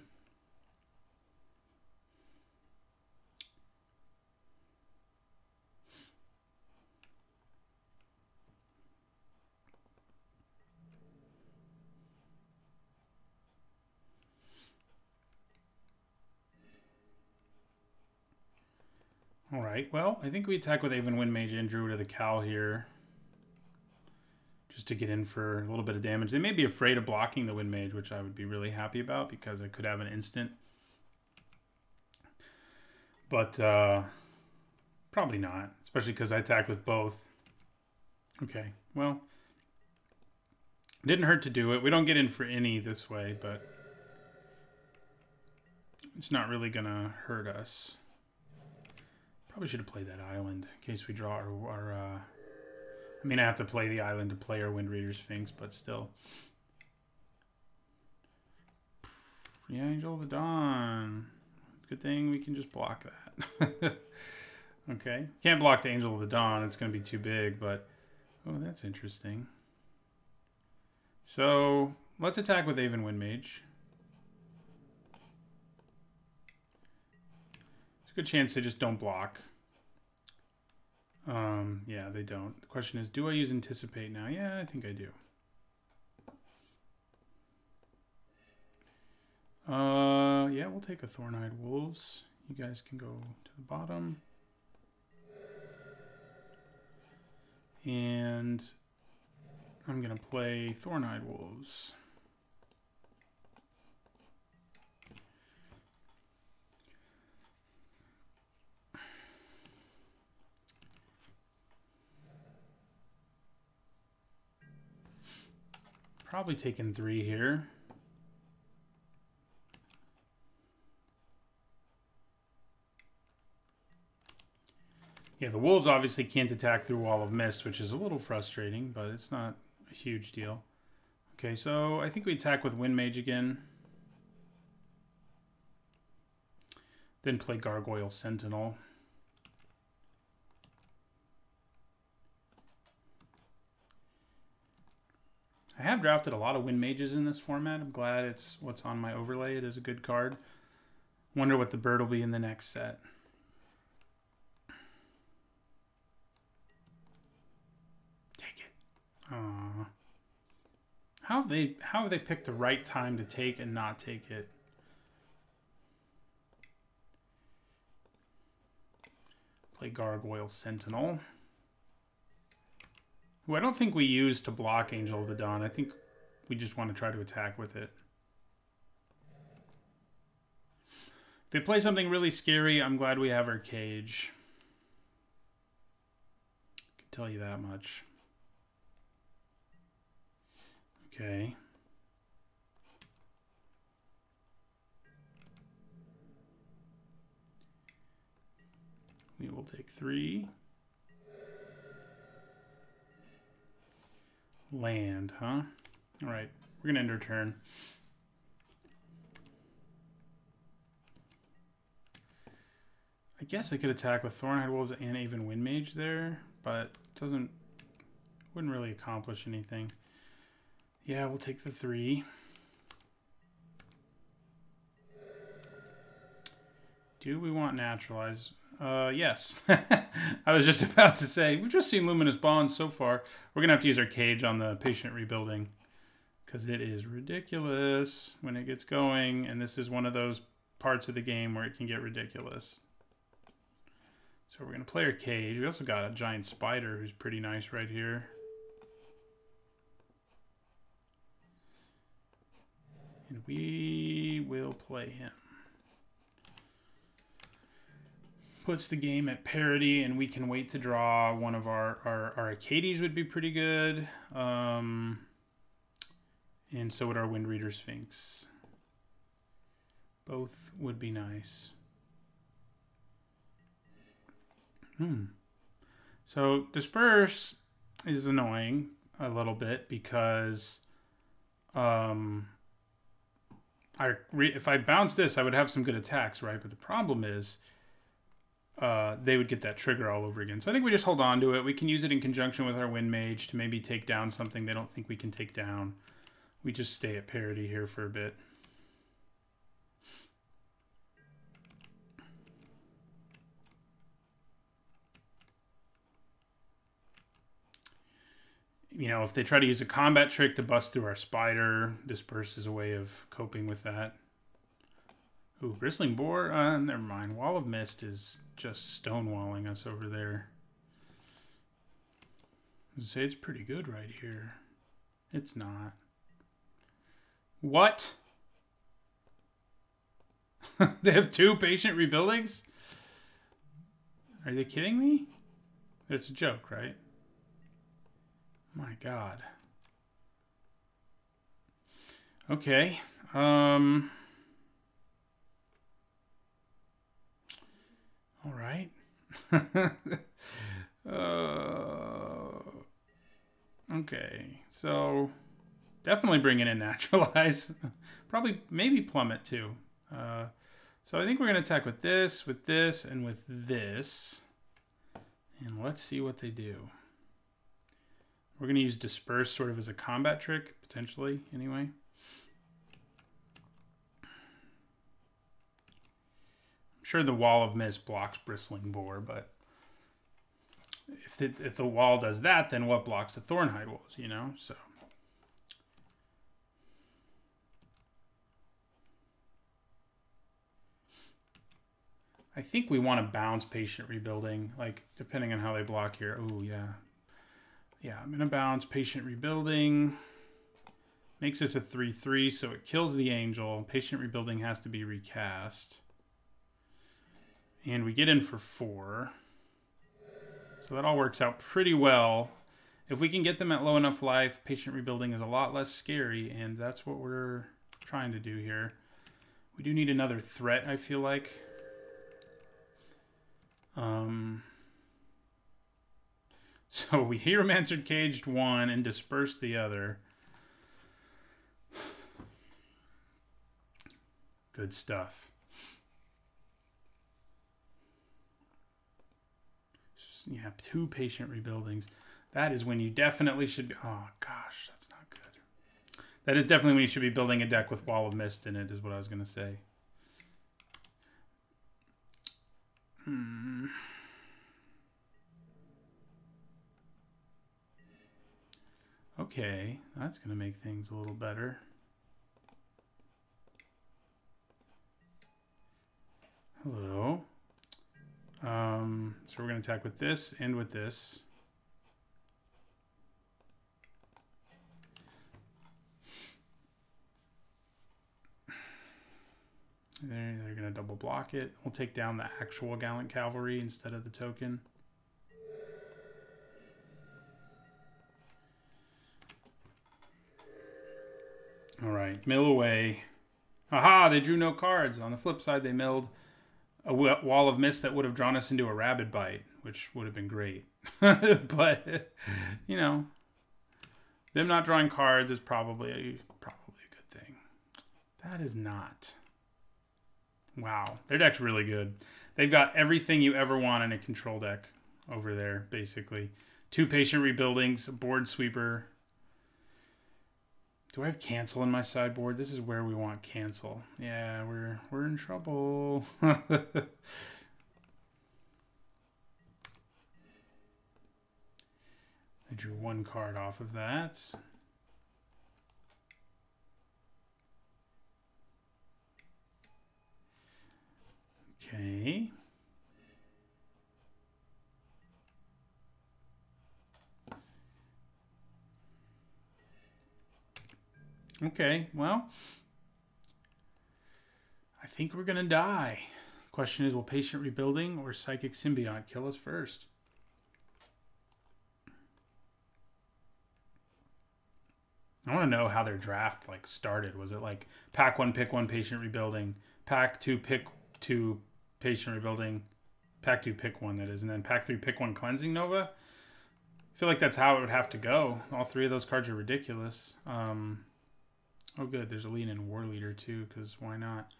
All right, well, I think we attack with Aven Wind Mage and Druid of the Cowl here. Just to get in for a little bit of damage. They may be afraid of blocking the Wind Mage, which I would be really happy about because I could have an instant. But probably not, especially because I attack with both. Okay, well, didn't hurt to do it. We don't get in for any this way, but it's not really going to hurt us. Probably should have played that island in case we draw our I mean, I have to play the island to play our Wind Reader Sphinx, but still. Yeah, Angel of the Dawn. Good thing we can just block that. Okay. Can't block the Angel of the Dawn. It's going to be too big, but... Oh, that's interesting. So, let's attack with Aven Wind Mage. a good chance they just don't block. Yeah, they don't. The question is, do I use Anticipate now? Yeah, I think I do. Yeah, we'll take a Thorn-Eyed Wolves. You guys can go to the bottom. And I'm going to play Thorn-Eyed Wolves. Probably taking 3 here. Yeah, the Wolves obviously can't attack through Wall of Mist, which is a little frustrating, but it's not a huge deal. Okay, so I think we attack with Wind Mage again. Then play Gargoyle Sentinel. I have drafted a lot of Wind Mages in this format. I'm glad it's what's on my overlay. It is a good card. Wonder what the bird will be in the next set. Take it. Aww. How have they picked the right time to take and not take it? Play Gargoyle Sentinel, who I don't think we use to block Angel of the Dawn. I think we just want to try to attack with it. If they play something really scary, I'm glad we have our Cage. I can tell you that much. Okay. We will take 3. Land, huh? All right, we're gonna end our turn. I guess I could attack with Thorn-Eyed Wolves and even Wind Mage there, but wouldn't really accomplish anything. Yeah, we'll take the 3. Do we want Naturalize? Yes. I was just about to say, we've just seen Luminous Bonds so far. We're going to have to use our Cage on the Patient Rebuilding because it is ridiculous when it gets going, and this is one of those parts of the game where it can get ridiculous. So we're going to play our Cage. We also got a Giant Spider who's pretty nice right here. And we will play him. Puts the game at parity, and we can wait to draw one of our Arcades would be pretty good. And so would our Windreader Sphinx. Both would be nice. So Disperse is annoying a little bit because if I bounce this, I would have some good attacks, right? But the problem is they would get that trigger all over again. So I think we just hold on to it. We can use it in conjunction with our Wind Mage to maybe take down something they don't think we can take down. We just stay at parity here for a bit. You know, if they try to use a combat trick to bust through our Spider, Disperse is a way of coping with that. Ooh, Bristling Boar? Never mind. Wall of Mist is just stonewalling us over there. I'd say it's pretty good right here. It's not. What? They have 2 Patient Rebuildings? Are they kidding me? It's a joke, right? My God. Okay. All right. Okay. So definitely bringing in Naturalize. Probably, maybe Plummet too. So I think we're going to attack with this, and with this. And let's see what they do. We're going to use Disperse sort of as a combat trick, potentially, anyway. sure the Wall of Mist blocks Bristling Boar, but if the wall does that, then what blocks the Thornhide Wolves, you know? So I think we want to bounce Patient Rebuilding, like, depending on how they block here. Oh, yeah. Yeah, I'm going to bounce Patient Rebuilding. Makes this a 3/3, so it kills the Angel. Patient Rebuilding has to be recast. And we get in for 4. So that all works out pretty well. If we can get them at low enough life, Patient Rebuilding is a lot less scary, and that's what we're trying to do here. We do need another threat, I feel like. So we Hieromancer caged one and dispersed the other. Good stuff. Yeah, 2 Patient Rebuildings. That is when you definitely should be... Oh, gosh, that's not good. That is definitely when you should be building a deck with Wall of Mist in it, is what I was going to say. Okay, that's going to make things a little better. Hello. So we're going to attack with this and with this. They're going to double block it. We'll take down the actual Gallant Cavalry instead of the token. All right, mill away. Aha, they drew no cards. On the flip side, they milled a Wall of Mist that would have drawn us into a Rabid Bite, which would have been great. But, you know, them not drawing cards is probably a good thing. That is not. Wow, their deck's really good. They've got everything you ever want in a control deck over there, basically. 2 Patient Rebuildings, a Board Sweeper. Do I have Cancel in my sideboard? This is where we want Cancel. Yeah, we're in trouble. I drew 1 card off of that. Okay. Okay, well, I think we're going to die. Question is, will Patient Rebuilding or Psychic Symbiont kill us first? I want to know how their draft like started. Was it like pack 1, pick 1, Patient Rebuilding, pack 2, pick 2, Patient Rebuilding, pack 2, pick 1, that is, and then pack 3, pick 1, Cleansing Nova? I feel like that's how it would have to go. All 3 of those cards are ridiculous. Oh, good. There's a lean-in War Leader too, because why not?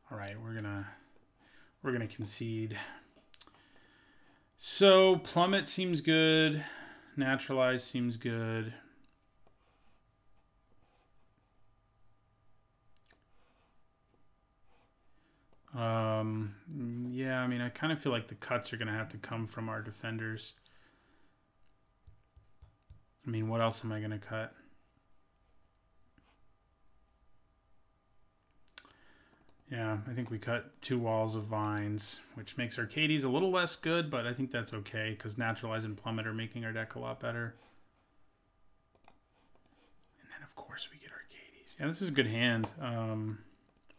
All right, we're gonna concede. So Plummet seems good. Naturalize seems good. Yeah, I mean, I kind of feel like the cuts are gonna have to come from our defenders. I mean, what else am I gonna cut? Yeah, I think we cut 2 Walls of Vines, which makes Arcades a little less good, but I think that's okay because Naturalize and Plummet are making our deck a lot better. And then, of course, we get Arcades. Yeah, this is a good hand.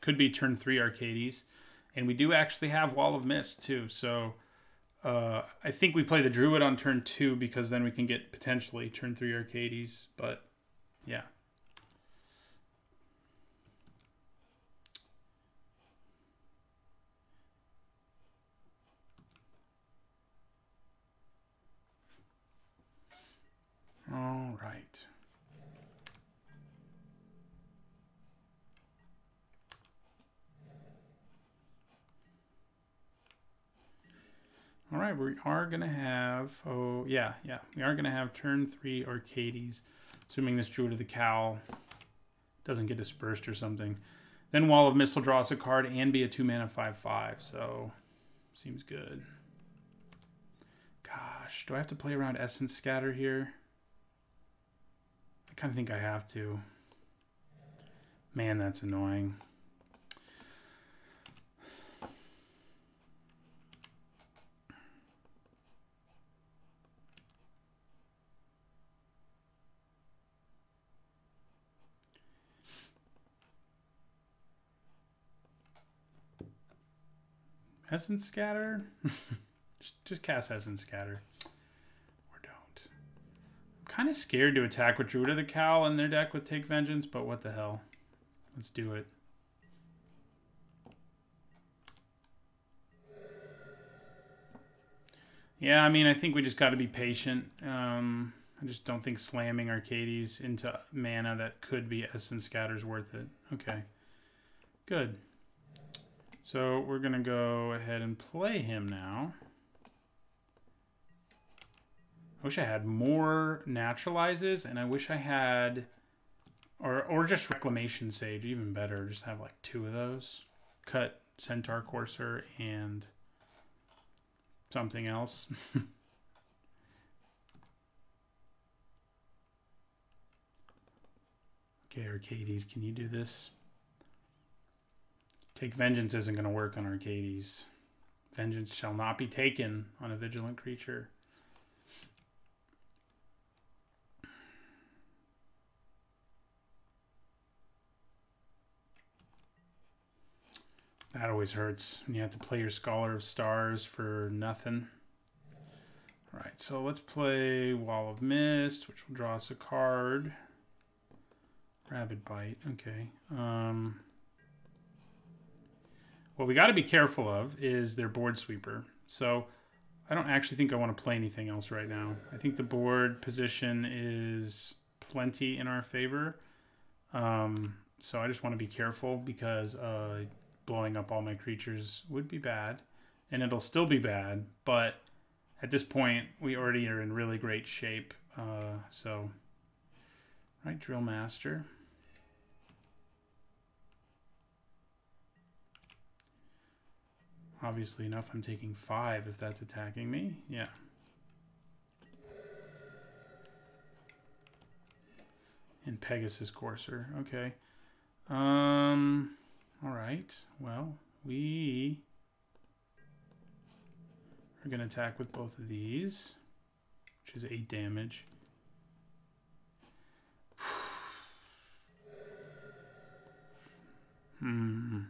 Could be turn 3 Arcades. And we do actually have Wall of Mist, too. So I think we play the Druid on turn 2 because then we can get potentially turn 3 Arcades. But, yeah. All right. All right, we are going to have, we are going to have turn 3 Arcades, assuming this Druid of the Cowl doesn't get dispersed or something. Then Wall of Mist will draw us a card and be a 2-mana 5/5, so seems good. Gosh, do I have to play around Essence Scatter here? I kind of think I have to. Man, that's annoying. Essence Scatter? just cast Essence Scatter. Or don't. I'm kind of scared to attack with Druid of the Cowl in their deck with Take Vengeance, but what the hell. Let's do it. Yeah, I mean, I think we just got to be patient. I just don't think slamming Arcades into mana that could be Essence Scatter is worth it. Okay. Good. So we're going to go ahead and play him now. I wish I had more Naturalizes, and I wish I had... Or just Reclamation Sage, even better. Just have like 2 of those. Cut Centaur Courser and something else. Okay, Arcades, can you do this? Take Vengeance isn't going to work on Arcades. Vengeance shall not be taken on a vigilant creature. That always hurts when you have to play your Scholar of Stars for nothing. All right, so let's play Wall of Mist, which will draw us a card. Rabid Bite, okay. What we got to be careful of is their board sweeper. So I don't actually think I want to play anything else right now. I think the board position is plenty in our favor. So I just want to be careful because blowing up all my creatures would be bad. And it'll still be bad. But at this point, we already are in really great shape. Right, Drill Master. Obviously enough, I'm taking 5 if that's attacking me. Yeah. And Pegasus Courser. Okay. All right. Well, we are going to attack with both of these, which is 8 damage. All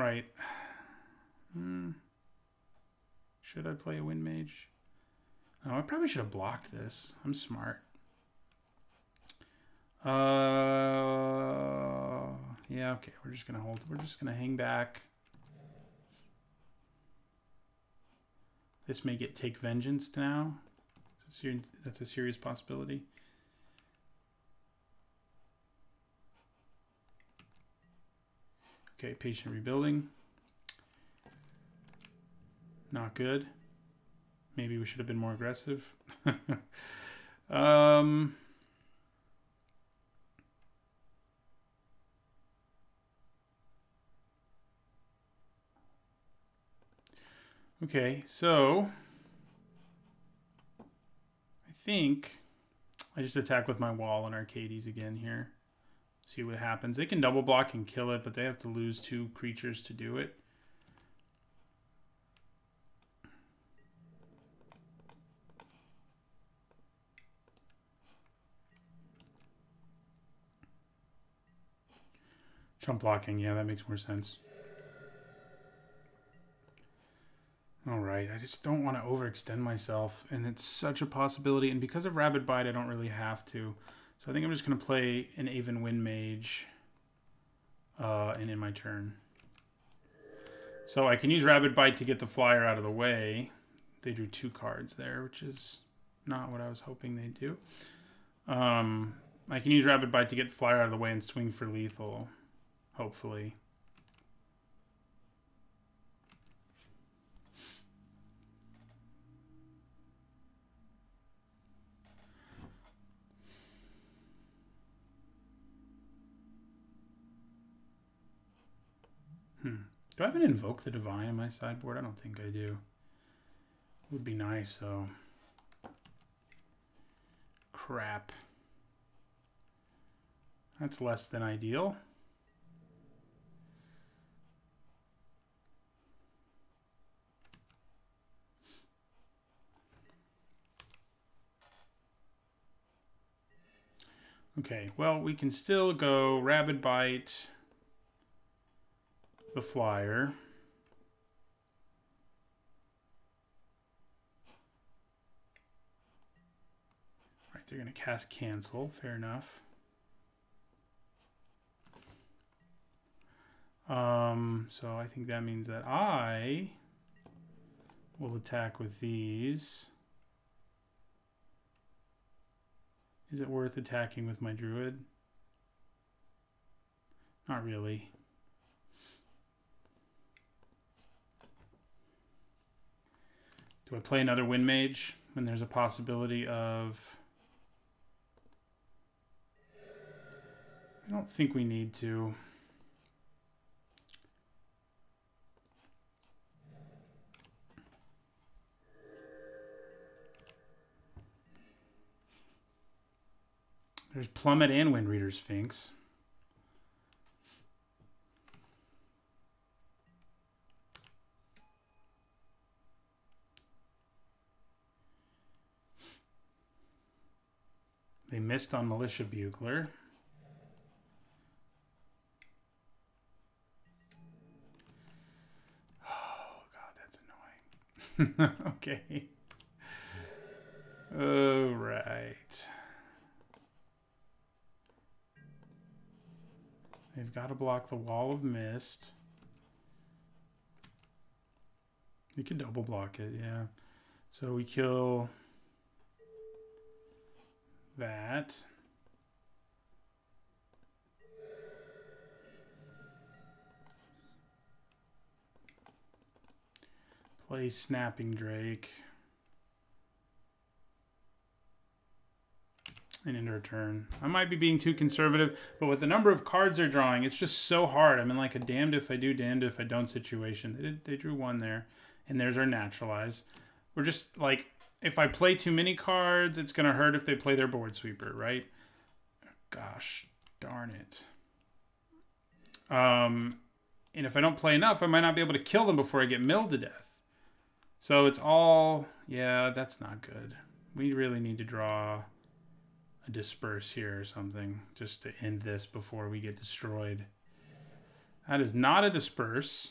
right. Should I play a Wind Mage? Oh, I probably should have blocked this. I'm smart. Yeah, okay. We're just gonna hold. We're just gonna hang back. This may get Take Vengeance now. That's a serious possibility. Okay, Patient Rebuilding. Not good. Maybe we should have been more aggressive. Okay, so I think I just attack with my wall and Arcades again here. See what happens. They can double block and kill it, but they have to lose 2 creatures to do it. Chump blocking, yeah, that makes more sense. All right, I just don't want to overextend myself, and it's such a possibility. And because of Rabid Bite, I don't really have to. So I think I'm just going to play an Aven Wind Mage and in my turn. So I can use Rabid Bite to get the flyer out of the way. They drew 2 cards there, which is not what I was hoping they'd do. I can use Rabid Bite to get the flyer out of the way and swing for lethal, hopefully. Do I have an Invoke the Divine in my sideboard? I don't think I do. Would be nice, though. Crap. That's less than ideal. Okay, well, we can still go Rabid Bite the flyer. Right, they're going to cast Cancel. Fair enough. So I think that means that I will attack with these. Is it worth attacking with my Druid? Not really. Do I play another Wind Mage when there's a possibility of... I don't think we need to. There's Plummet and Windreader Sphinx. They missed on Militia Bugler. Oh, God, that's annoying. Okay. All right. They've got to block the Wall of Mist. You could double block it, yeah. So we kill that. Play Snapping Drake. And end our turn. I might be being too conservative, but with the number of cards they're drawing, it's just so hard. I'm in like a damned if I do, damned if I don't situation. They drew one there, and there's our Naturalize. We're just like, if I play too many cards, it's going to hurt if they play their Board Sweeper, right? Gosh, darn it. And if I don't play enough, I might not be able to kill them before I get milled to death. So it's all, yeah, that's not good. We really need to draw a Disperse here or something just to end this before we get destroyed. That is not a Disperse.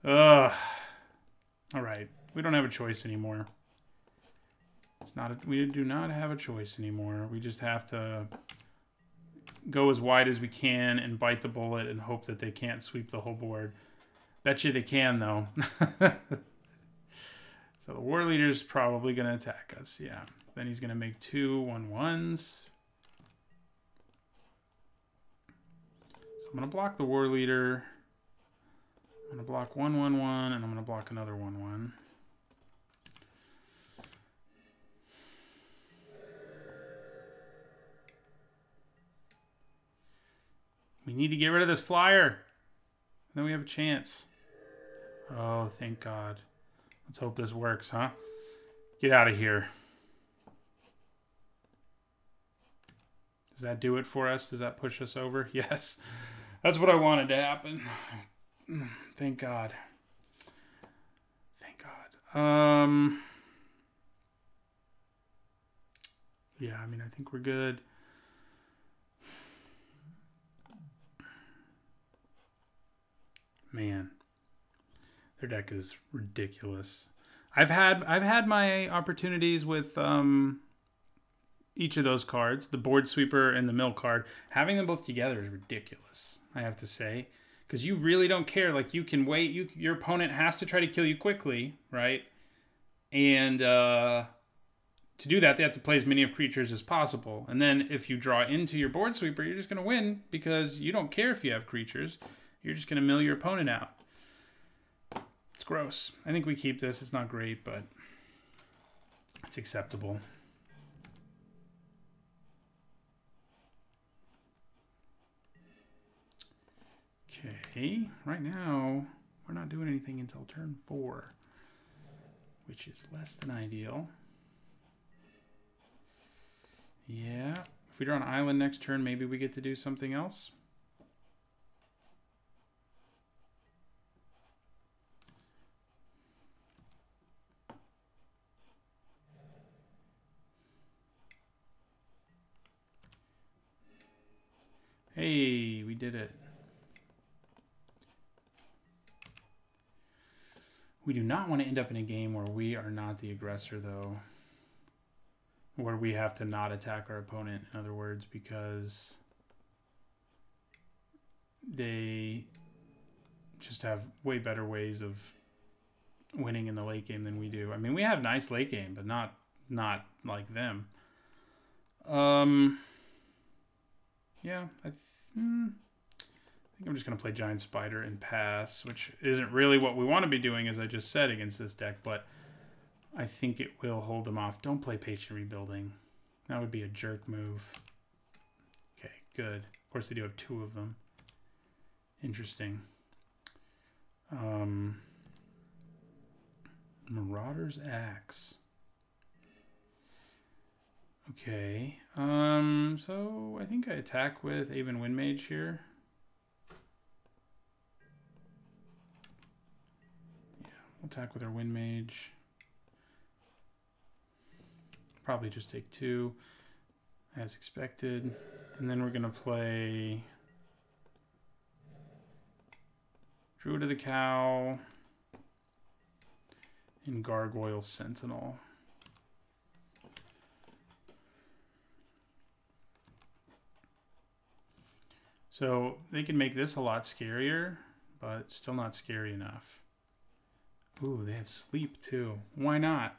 Ugh. All right, we don't have a choice anymore. It's not. We do not have a choice anymore. We just have to go as wide as we can and bite the bullet and hope that they can't sweep the whole board. Bet you they can though. So the War Leader's probably going to attack us. Yeah. Then he's going to make 2 1/1s. So I'm going to block the War Leader. I'm going to block 1 1 1, and I'm going to block another 1 1. We need to get rid of this flyer. And then we have a chance. Oh, thank God. Let's hope this works, huh? Get out of here. Does that do it for us? Does that push us over? Yes. That's what I wanted to happen. Thank God. Thank God. Yeah, I mean, I think we're good. Man, their deck is ridiculous. I've had my opportunities with each of those cards, the Board Sweeper and the Mill card. Having them both together is ridiculous, I have to say, because you really don't care. Like, you can wait. Your opponent has to try to kill you quickly, right? And to do that, they have to play as many of creatures as possible. And then if you draw into your Board Sweeper, you're just going to win because you don't care if you have creatures. You're just going to mill your opponent out. It's gross. I think we keep this. It's not great, but it's acceptable. Okay. See, right now, we're not doing anything until turn 4, which is less than ideal. Yeah, if we draw an island next turn, maybe we get to do something else. Hey, we did it. We do not want to end up in a game where we are not the aggressor, though. Where we have to not attack our opponent, in other words, because they just have way better ways of winning in the late game than we do. I mean, we have nice late game, but not like them. Yeah, I think I'm just going to play Giant Spider and pass, which isn't really what we want to be doing, as I just said, against this deck, but I think it will hold them off. Don't play Patient Rebuilding. That would be a jerk move. Okay, good. Of course, they do have 2 of them. Interesting. Marauder's Axe. Okay. So I think I attack with Aven Windmage here. Yeah, we'll attack with our Windmage. Probably just take 2 as expected. And then we're going to play Druid of the Cow and Gargoyle Sentinel. So they can make this a lot scarier, but still not scary enough. Ooh, they have sleep too. Why not?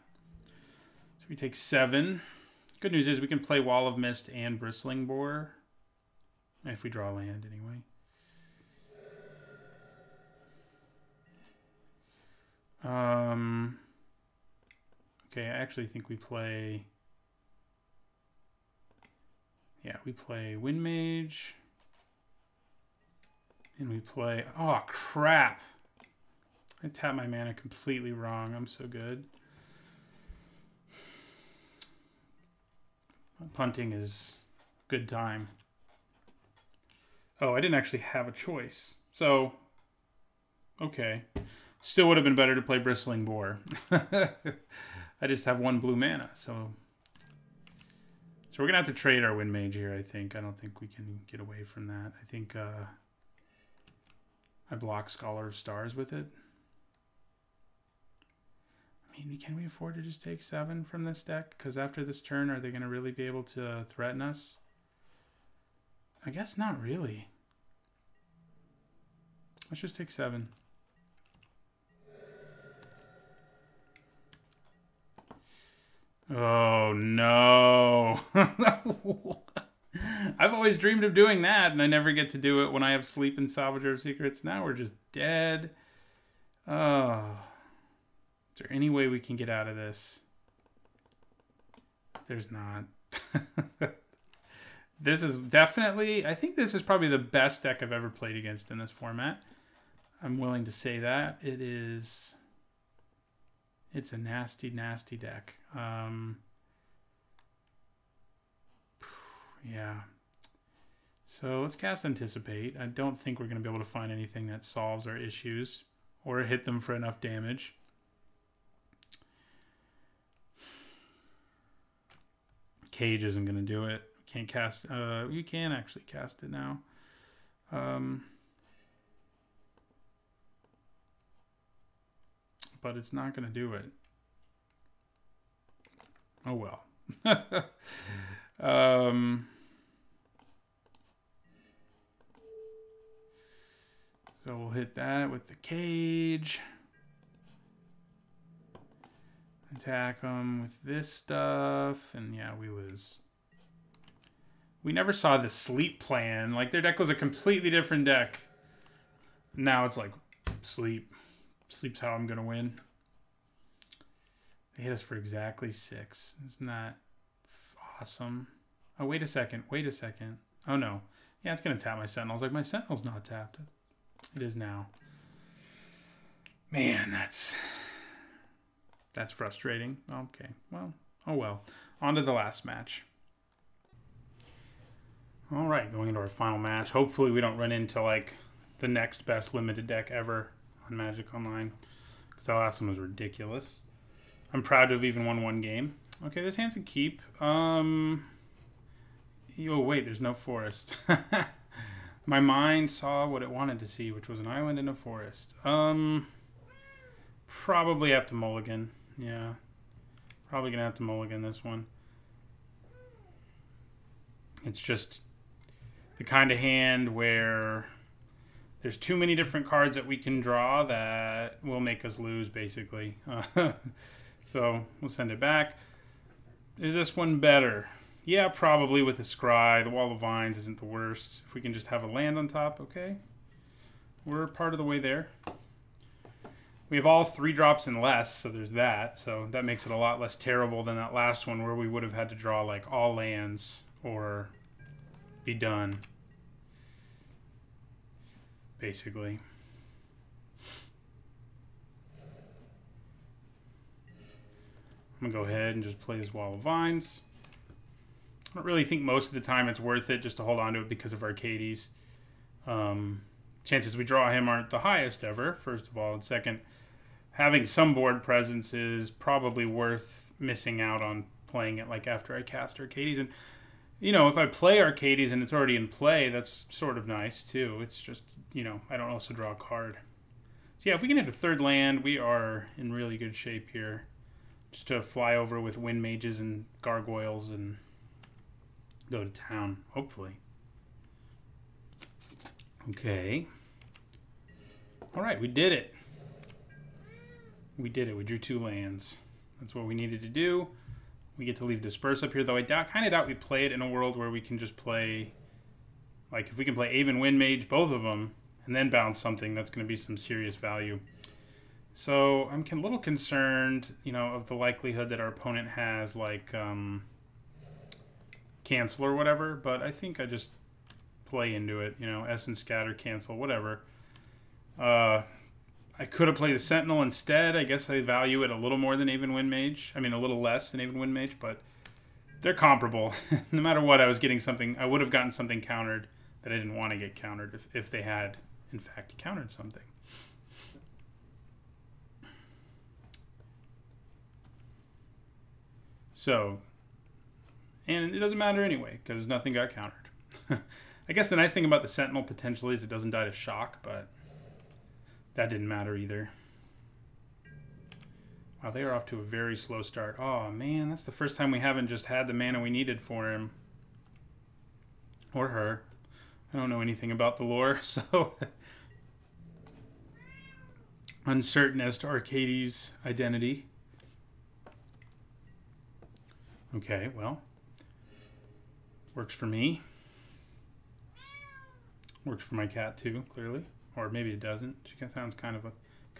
So we take 7. Good news is we can play Wall of Mist and Bristling Boar. If we draw land anyway. Okay, I actually think we play... Yeah, we play Windmage. And we play... Oh, crap! I tapped my mana completely wrong. I'm so good. Punting is good time. Oh, I didn't actually have a choice. So, okay. Still would have been better to play Bristling Boar. I just have 1 blue mana, so we're gonna have to trade our Windmage here, I think. I don't think we can get away from that. I think I block Scholar of Stars with it. I mean, can we afford to just take 7 from this deck? Because after this turn, are they gonna really be able to threaten us? I guess not really. Let's just take 7. Oh, no. I've always dreamed of doing that, and I never get to do it when I have Sleep and Salvager of Secrets. Now we're just dead. Oh. Is there any way we can get out of this? There's not. This is definitely... I think this is probably the best deck I've ever played against in this format. I'm willing to say that. It is... It's a nasty, nasty deck. Yeah. So let's cast Anticipate. I don't think we're going to be able to find anything that solves our issues or hit them for enough damage. Cage isn't going to do it. Can't cast... you can actually cast it now. But it's not going to do it. Oh, well. So we'll hit that with the Cage. Attack them with this stuff. And yeah, we lose. We never saw the Sleep plan. Like, their deck was a completely different deck. Now it's like, Sleep. Sleep's how I'm going to win. They hit us for exactly 6. Isn't that awesome? Oh, wait a second. Wait a second. Oh, no. Yeah, it's going to tap my Sentinels. Like, my Sentinel's not tapped. It is now. Man, that's frustrating. Okay, well, oh well. On to the last match. All right, going into our final match. Hopefully we don't run into, like, the next best limited deck ever on Magic Online, because that last one was ridiculous. I'm proud to have even won one game. Okay, this hand's a keep. Oh, wait, there's no forest. My mind saw what it wanted to see, which was an island and a forest. Probably have to mulligan. Yeah. Probably going to have to mulligan this one. It's just the kind of hand where there's too many different cards that we can draw that will make us lose, basically. So we'll send it back. Is this one better? Yeah, probably with the Scry. The Wall of Vines isn't the worst. If we can just have a land on top, okay. We're part of the way there. We have all 3 drops and less, so there's that. So that makes it a lot less terrible than that last one where we would have had to draw like all lands or be done, basically. I'm going to go ahead and just play this Wall of Vines. I don't really think most of the time it's worth it just to hold on to it because of Arcades. Chances we draw him aren't the highest ever, first of all. And second, having some board presence is probably worth missing out on playing it like after I cast Arcades. And, you know, if I play Arcades and it's already in play, that's sort of nice too. It's just, you know, I don't also draw a card. So yeah, if we can hit a 3rd land, we are in really good shape here. Just to fly over with Wind Mages and Gargoyles and go to town, hopefully. Okay. All right, we did it. We did it. We drew 2 lands. That's what we needed to do. We get to leave Disperse up here, though I kind of doubt we play it in a world where we can just play, like, if we can play Aven Wind Mage, both of them, and then bounce something, that's going to be some serious value. So I'm a little concerned, you know, of the likelihood that our opponent has, like, cancel or whatever, but I think I just play into it, you know, Essence Scatter, cancel, whatever. I could have played the Sentinel instead. I guess I value it a little more than Aven Wind Mage. I mean, a little less than Aven Wind Mage, but they're comparable. No matter what, I was getting something. I would have gotten something countered that I didn't want to get countered if they had, in fact, countered something. So, and it doesn't matter anyway, because nothing got countered. I guess the nice thing about the Sentinel potentially is it doesn't die to shock, but that didn't matter either. Wow, they are off to a very slow start. Oh, man, that's the first time we haven't just had the mana we needed for him. Or her. I don't know anything about the lore, so uncertain as to Arcades' identity. Okay, well, works for me. Works for my cat too, clearly. Or maybe it doesn't. She sounds kind of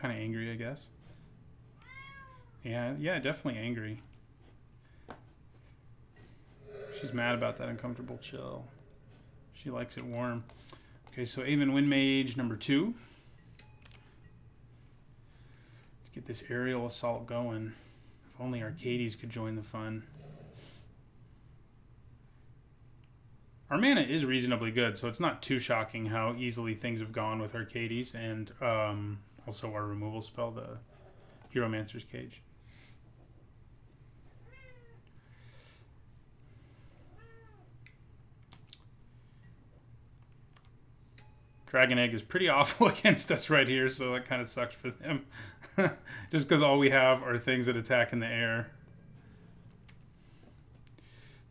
angry, I guess. Yeah, definitely angry. She's mad about that uncomfortable chill. She likes it warm. Okay, so Aven Wind Mage number 2. Let's get this aerial assault going. If only Arcades could join the fun. Our mana is reasonably good, so it's not too shocking how easily things have gone with Arcades and also our removal spell, the Hieromancer's Cage. Dragon Egg is pretty awful against us right here, so that kind of sucks for them. Just because all we have are things that attack in the air.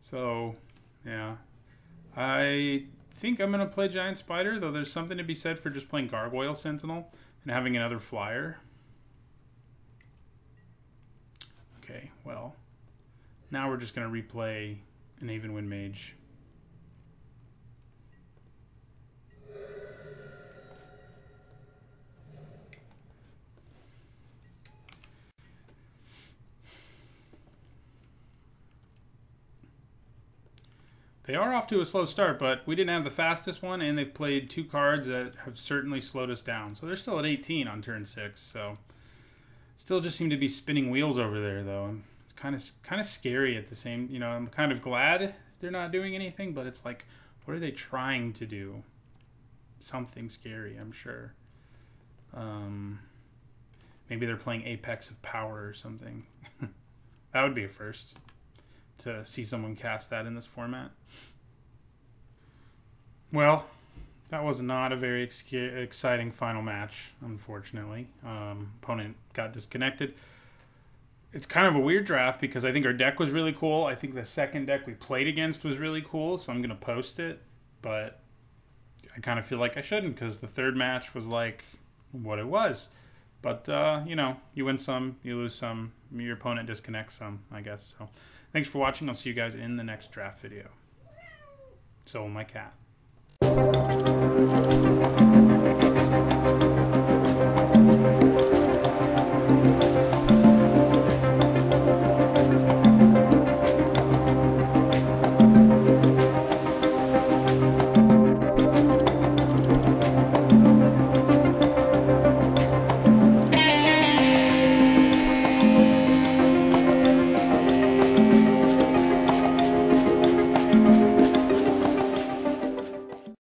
So, yeah. I think I'm going to play Giant Spider, though there's something to be said for just playing Gargoyle Sentinel and having another flyer. Okay, well, now we're just going to replay an Aven Wind Mage. They are off to a slow start, but we didn't have the fastest one, and they've played 2 cards that have certainly slowed us down. So they're still at 18 on turn 6. So still just seem to be spinning wheels over there, though. It's kind of scary at the same. You know, I'm kind of glad they're not doing anything, but it's like, what are they trying to do? Something scary, I'm sure. Maybe they're playing Apex of Power or something. That would be a first, to see someone cast that in this format. Well, that was not a very exciting final match, unfortunately. Opponent got disconnected. It's kind of a weird draft because I think our deck was really cool. I think the second deck we played against was really cool, so I'm going to post it. But I kind of feel like I shouldn't because the third match was like what it was. But, you know, you win some, you lose some, your opponent disconnects some, I guess. So thanks for watching. I'll see you guys in the next draft video. So will my cat.